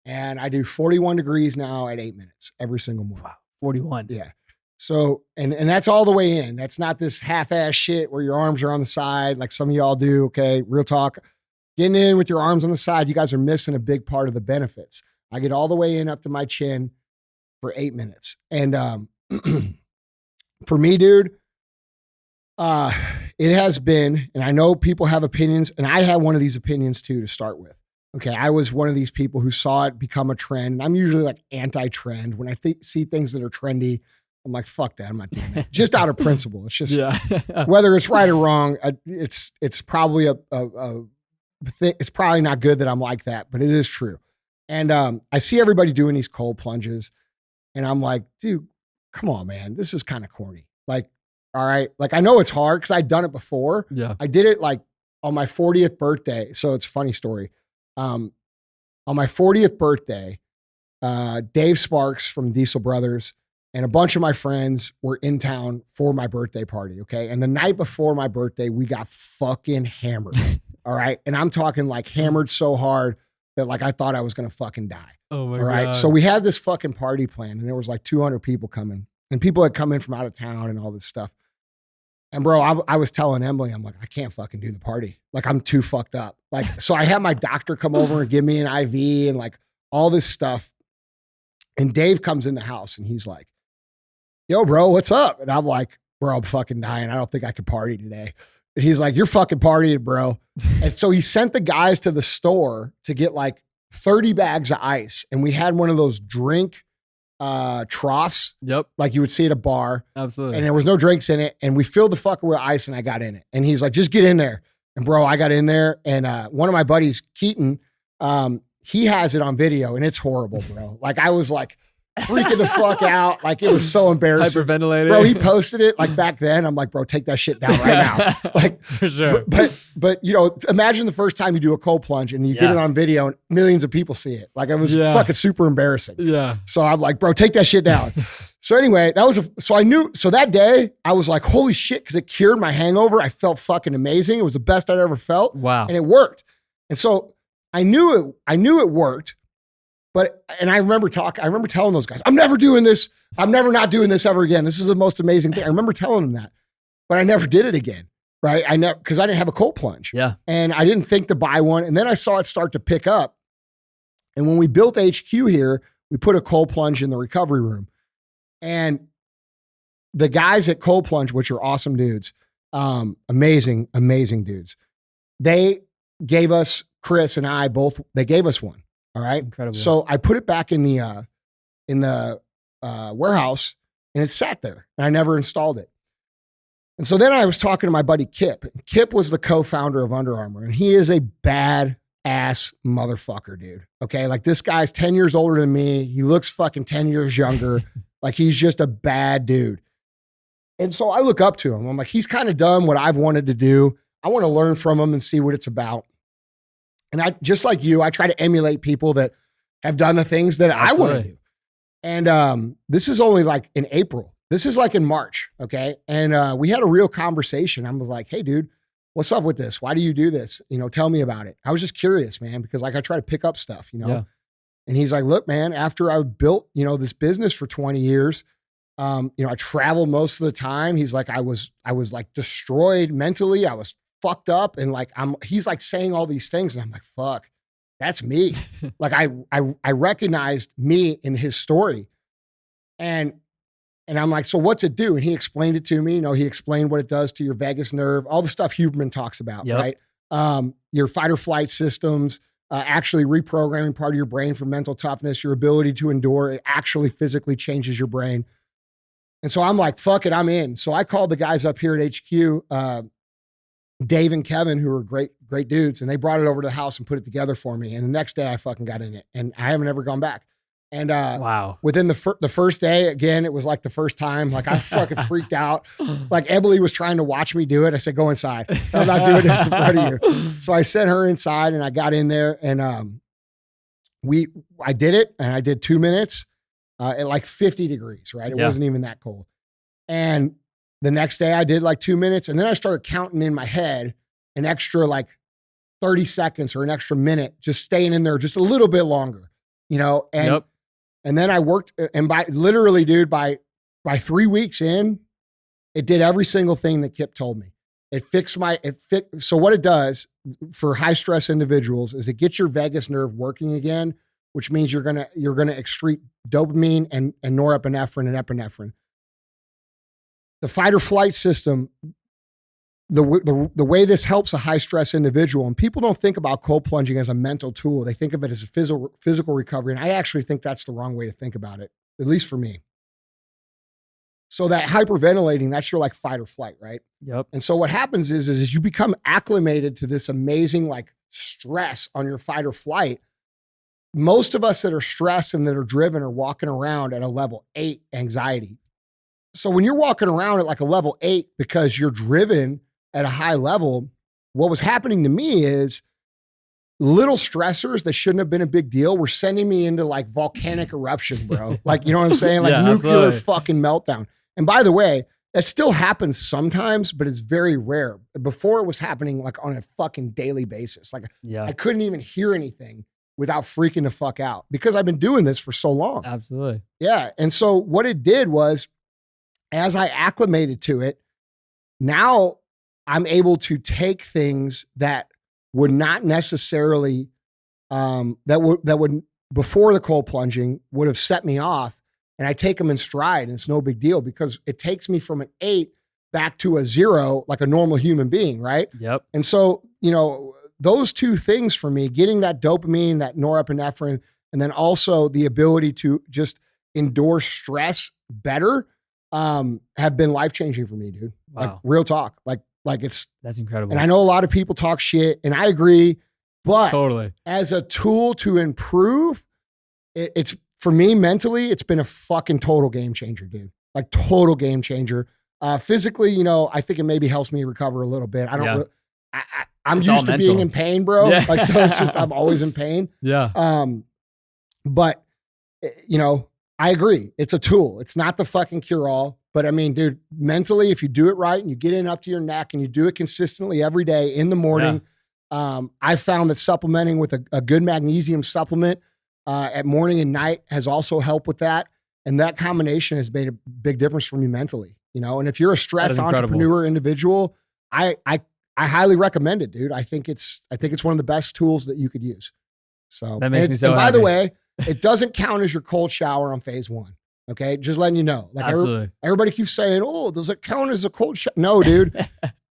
And I do 41 degrees now at 8 minutes every single morning. Wow. 41. Yeah. So, and that's all the way in. That's not this half-ass shit where your arms are on the side like some of y'all do. Okay. Real talk. Getting in with your arms on the side, you guys are missing a big part of the benefits. I get all the way in up to my chin for 8 minutes. And for me, dude, it has been, and I know people have opinions, and I had one of these opinions too to start with. Okay, I was one of these people who saw it become a trend. I'm usually like anti-trend. When I see things that are trendy, I'm like, fuck that, I'm not doing that. Just out of principle. It's just, whether it's right or wrong, it's probably it's probably not good that I'm like that, but it is true. And I see everybody doing these cold plunges, and I'm like, dude, come on, man. This is kind of corny. Like, all right. Like, I know it's hard because I'd done it before. Yeah. I did it like on my 40th birthday. So it's a funny story. On my 40th birthday, Dave Sparks from Diesel Brothers and a bunch of my friends were in town for my birthday party. Okay. And the night before my birthday, we got fucking hammered. All right. And I'm talking like hammered so hard that like I thought I was going to fucking die. Oh my God. All right. God. So we had this fucking party plan, and there was like 200 people coming, and people had come in from out of town and all this stuff. And bro, I was telling Emily, I'm like, I can't fucking do the party. Like I'm too fucked up. Like, so I had my doctor come over and give me an IV and like all this stuff. And Dave comes in the house and he's like, yo, bro, what's up? And I'm like, bro, I'm fucking dying. I don't think I could party today. And he's like, you're fucking partying, bro. And so he sent the guys to the store to get like 30 bags of ice. And we had one of those drink troughs. Yep. Like you would see at a bar. Absolutely. And there was no drinks in it. And we filled the fucker with ice and I got in it. And he's like, just get in there. And bro, I got in there. And one of my buddies, Keaton, he has it on video and it's horrible, bro. Like I was like freaking the fuck out. Like it was so embarrassing. Hyperventilating. Bro, he posted it like back then. I'm like, bro, take that shit down right now. Like for sure. But you know, imagine the first time you do a cold plunge and you get it on video and millions of people see it. Like it was fucking super embarrassing. Yeah. So I'm like, bro, take that shit down. So anyway, so I knew, so that day I was like, holy shit, because it cured my hangover. I felt fucking amazing. It was the best I'd ever felt. Wow. And it worked. And so I knew it worked. And I remember telling those guys, I'm never doing this. I'm never not doing this ever again. This is the most amazing thing. I remember telling them that, but I never did it again. Right. Because I didn't have a cold plunge. Yeah. And I didn't think to buy one. And then I saw it start to pick up. And when we built HQ here, we put a cold plunge in the recovery room. And the guys at Cold Plunge, which are awesome dudes, amazing, amazing dudes, they gave us, Chris and I both, they gave us one. All right. Incredible. So I put it back in the warehouse and it sat there and I never installed it. And so then I was talking to my buddy Kip. Kip was the co-founder of Under Armour and he is a bad ass motherfucker, dude. Okay. Like this guy's 10 years older than me. He looks fucking 10 years younger. Like he's just a bad dude. And so I look up to him. I'm like, he's kind of done what I've wanted to do. I want to learn from him and see what it's about. And I, just like you, I try to emulate people that have done the things that I want to do. And this is only like in April. This is like in March. Okay. And we had a real conversation. I was like, hey dude, what's up with this? Why do you do this? You know, tell me about it. I was just curious, man, because like I try to pick up stuff, you know? Yeah. And he's like, look, man, after I built, you know, this business for 20 years, you know, I traveled most of the time. He's like, I was like destroyed mentally. I was fucked up. And like, he's like saying all these things. And I'm like, fuck, that's me. Like I recognized me in his story. And I'm like, so what's it do? And he explained it to me. You know, he explained what it does to your vagus nerve, all the stuff Huberman talks about, right? Your fight or flight systems, actually reprogramming part of your brain for mental toughness, your ability to endure. It actually physically changes your brain. And so I'm like, fuck it, I'm in. So I called the guys up here at HQ, Dave and Kevin, who are great dudes. And they brought it over to the house and put it together for me. And the next day I fucking got in it and I haven't ever gone back. And wow. Within the first day, again, it was like the first time, like I fucking freaked out. Like Emily was trying to watch me do it. I said, go inside. I'm not doing this in front of you. So I sent her inside and I got in there and I did it and I did 2 minutes at like 50 degrees, right? It wasn't even that cold. And the next day I did like 2 minutes and then I started counting in my head an extra like 30 seconds or an extra minute, just staying in there just a little bit longer, you know? And then I worked and by 3 weeks in, it did every single thing that Kip told me. So what it does for high stress individuals is it gets your vagus nerve working again, which means you're going to excrete dopamine and norepinephrine and epinephrine. The fight or flight system, the way this helps a high stress individual, and people don't think about cold plunging as a mental tool. They think of it as a physical recovery. And I actually think that's the wrong way to think about it, at least for me. So that hyperventilating, that's your like fight or flight, right? Yep. And so what happens is you become acclimated to this amazing like stress on your fight or flight. Most of us that are stressed and that are driven are walking around at a level 8 anxiety. So when you're walking around at like a level 8 because you're driven at a high level, what was happening to me is little stressors that shouldn't have been a big deal were sending me into like volcanic eruption, bro. Like, you know what I'm saying? Like nuclear fucking meltdown. And by the way, that still happens sometimes, but it's very rare. Before it was happening like on a fucking daily basis. Like I couldn't even hear anything without freaking the fuck out because I've been doing this for so long. Absolutely. Yeah. And so what it did was, as I acclimated to it, now I'm able to take things that would not necessarily, that would before the cold plunging would have set me off, and I take them in stride, and it's no big deal because it takes me from an 8 back to a 0 like a normal human being, right? Yep. And so, those two things for me, getting that dopamine, that norepinephrine, and then also the ability to just endure stress better, have been life-changing for me, dude. Wow. Like real talk. Like That's incredible. and I know a lot of people talk shit, and I agree, but Totally. as a tool to improve, it's for me mentally, it's been a fucking total game changer, dude. Like total game changer. Physically, I think it maybe helps me recover a little bit. I don't. Yeah. I'm It's used all to being mental. in pain, bro. Yeah. Like so, it's just I'm always in pain. Yeah. But I agree. It's a tool. It's not the fucking cure all. But I mean, dude, mentally, if you do it right and you get in up to your neck and you do it consistently every day in the morning, I found that supplementing with a good magnesium supplement at morning and night has also helped with that. And that combination has made a big difference for me mentally, And if you're a stressed entrepreneur individual, I highly recommend it, dude. I think it's one of the best tools that you could use. So That makes me so and by happy. the way, it doesn't count as your cold shower on phase 1. Okay. Just letting you know. Like Absolutely. everybody keeps saying, oh, does it count as a cold shower? No, dude.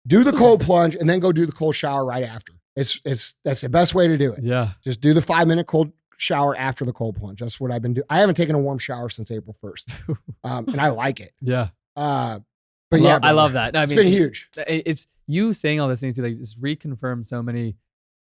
Do the cold plunge and then go do the cold shower right after. That's the best way to do it. Yeah. Just do the 5-minute cold shower after the cold plunge. That's what I've been doing. I haven't taken a warm shower since April 1st. And I like it. Yeah. But yeah, I love that. No, it's been huge. It's you saying all these things to like just reconfirm so many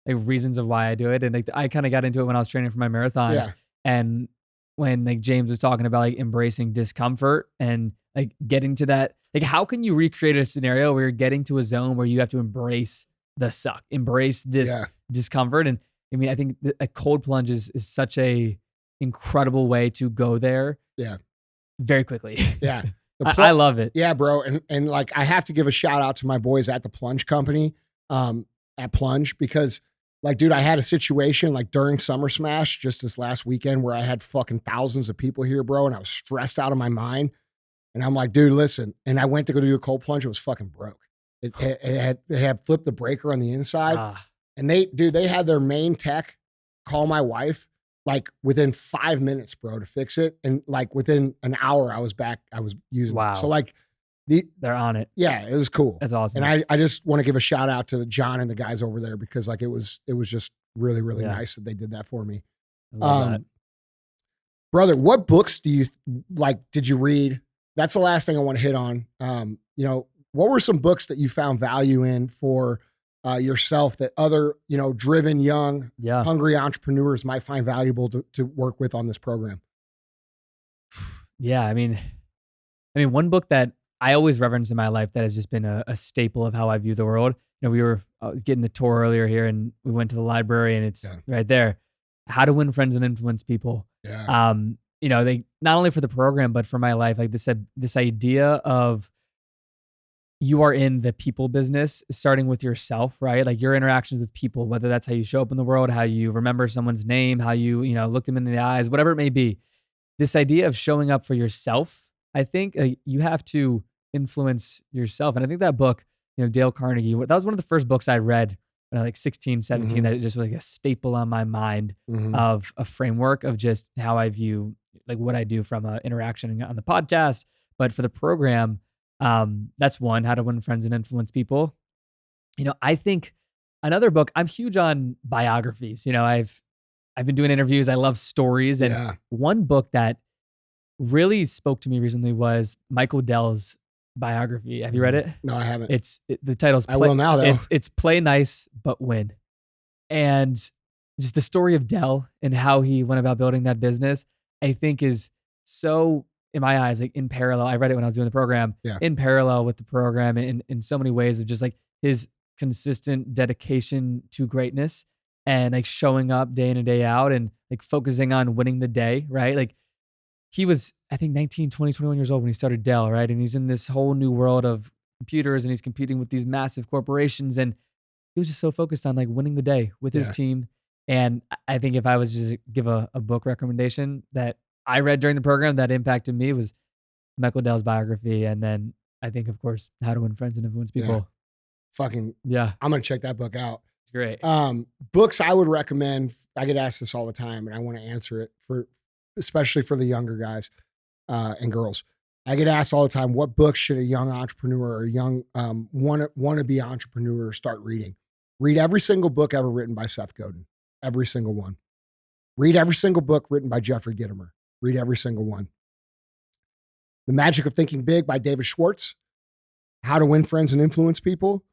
like reasons of why I do it. And like I kind of got into it when I was training for my marathon. Yeah. And when like James was talking about like embracing discomfort and like getting to that, like how can you recreate a scenario where you're getting to a zone where you have to embrace the suck, embrace this discomfort? And I mean, I think a cold plunge is such a incredible way to go there. Yeah. Very quickly. Yeah. I love it. Yeah, bro. And like, I have to give a shout out to my boys at the Plunge Company, at Plunge, because like, dude, I had a situation like during Summer Smash just this last weekend where I had fucking thousands of people here, bro. And I was stressed out of my mind. And I'm like, dude, listen. And I went to go do the cold plunge. It was fucking broke. It had flipped the breaker on the inside. And they had their main tech call my wife like within 5 minutes, bro, to fix it. And like within an hour, I was back. I was using it. So like they're on it. Yeah, it was cool. That's awesome. And I just want to give a shout out to John and the guys over there because like it was just really, really nice that they did that for me. I love that. Brother, what books did you read? That's the last thing I want to hit on. What were some books that you found value in for yourself that other, driven, young, hungry entrepreneurs might find valuable to work with on this program? Yeah. I mean, one book that I always reference in my life that has just been a staple of how I view the world. We were getting the tour earlier here and we went to the library and it's right there. How to Win Friends and Influence People. Yeah. They not only for the program, but for my life, like this idea of you are in the people business, starting with yourself, right? Like your interactions with people, whether that's how you show up in the world, how you remember someone's name, how you, look them in the eyes, whatever it may be. This idea of showing up for yourself, I think you have to influence yourself. And I think that book, Dale Carnegie, that was one of the first books I read when I was like 16, 17, Mm-hmm. that just was like a staple on my mind Mm-hmm. of a framework of just how I view like what I do from an interaction on the podcast. But for the program, that's one, How to Win Friends and Influence People. I think another book, I'm huge on biographies. I've been doing interviews. I love stories. And one book that really spoke to me recently was Michael Dell's biography. Have you read it? No, I haven't. The title's I will now though. It's Play Nice, But Win. And just the story of Dell and how he went about building that business, I think is so, in my eyes, like in parallel. I read it when I was doing the program, in parallel with the program in so many ways of just like his consistent dedication to greatness and like showing up day in and day out and like focusing on winning the day, right? Like he was, I think 19, 20, 21 years old when he started Dell, right? And he's in this whole new world of computers and he's competing with these massive corporations. And he was just so focused on like winning the day with his team. And I think if I was just give a book recommendation that I read during the program that impacted me was Michael Dell's biography. And then I think, of course, How to Win Friends and Influence People. Fucking, Yeah, I'm going to check that book out. it's great. Books I would recommend. I get asked this all the time and I want to answer it especially for the younger guys and girls. I get asked all the time, what books should a young entrepreneur or a young wannabe entrepreneur start reading? Read every single book ever written by Seth Godin. Every single one. Read every single book written by Jeffrey Gitomer. Read every single one. The Magic of Thinking Big by David Schwartz. How to Win Friends and Influence People.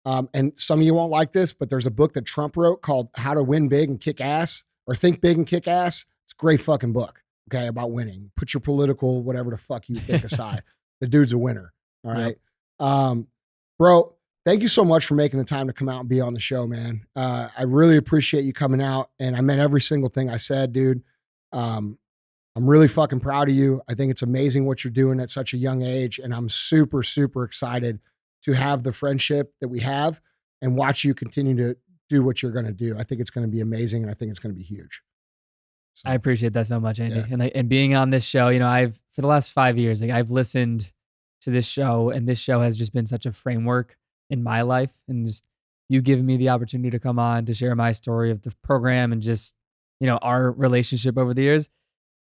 And some of you won't like this, but there's a book that Trump wrote called How to Win Big and Kick Ass, or Think Big and Kick Ass. It's a great fucking book, okay, about winning. Put your political, whatever the fuck you think aside. The dude's a winner, all right? Yep. Bro, thank you so much for making the time to come out and be on the show, man. I really appreciate you coming out, and I meant every single thing I said, dude. I'm really fucking proud of you. I think it's amazing what you're doing at such a young age, and I'm super, super excited to have the friendship that we have and watch you continue to do what you're going to do. I think it's going to be amazing, and I think it's going to be huge. So, I appreciate that so much, Andy. Yeah. And being on this show, I've, for the last 5 years, I've listened to this show, and this show has just been such a framework in my life, and just you giving me the opportunity to come on to share my story of the program and just, our relationship over the years.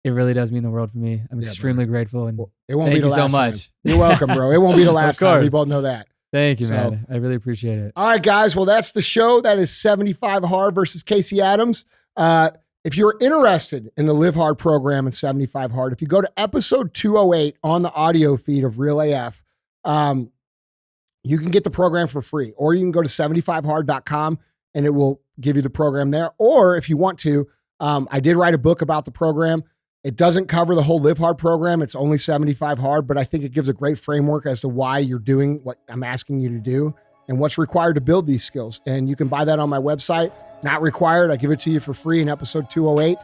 It really does mean the world for me. I'm extremely grateful, and it won't thank be the you last so much. time. You're welcome, bro. It won't be the last time. We both know that. Thank you, man. I really appreciate it. All right, guys. Well, that's the show. That is 75 Hard versus Casey Adams. If you're interested in the Live Hard program and 75 Hard, if you go to episode 208 on the audio feed of Real AF, you can get the program for free, or you can go to 75hard.com and it will give you the program there. Or if you want to, I did write a book about the program. It doesn't cover the whole Live Hard program. It's only 75 Hard, but I think it gives a great framework as to why you're doing what I'm asking you to do and what's required to build these skills. And you can buy that on my website. Not required. I give it to you for free in episode 208.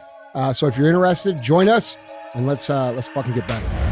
So if you're interested, join us and let's fucking get better.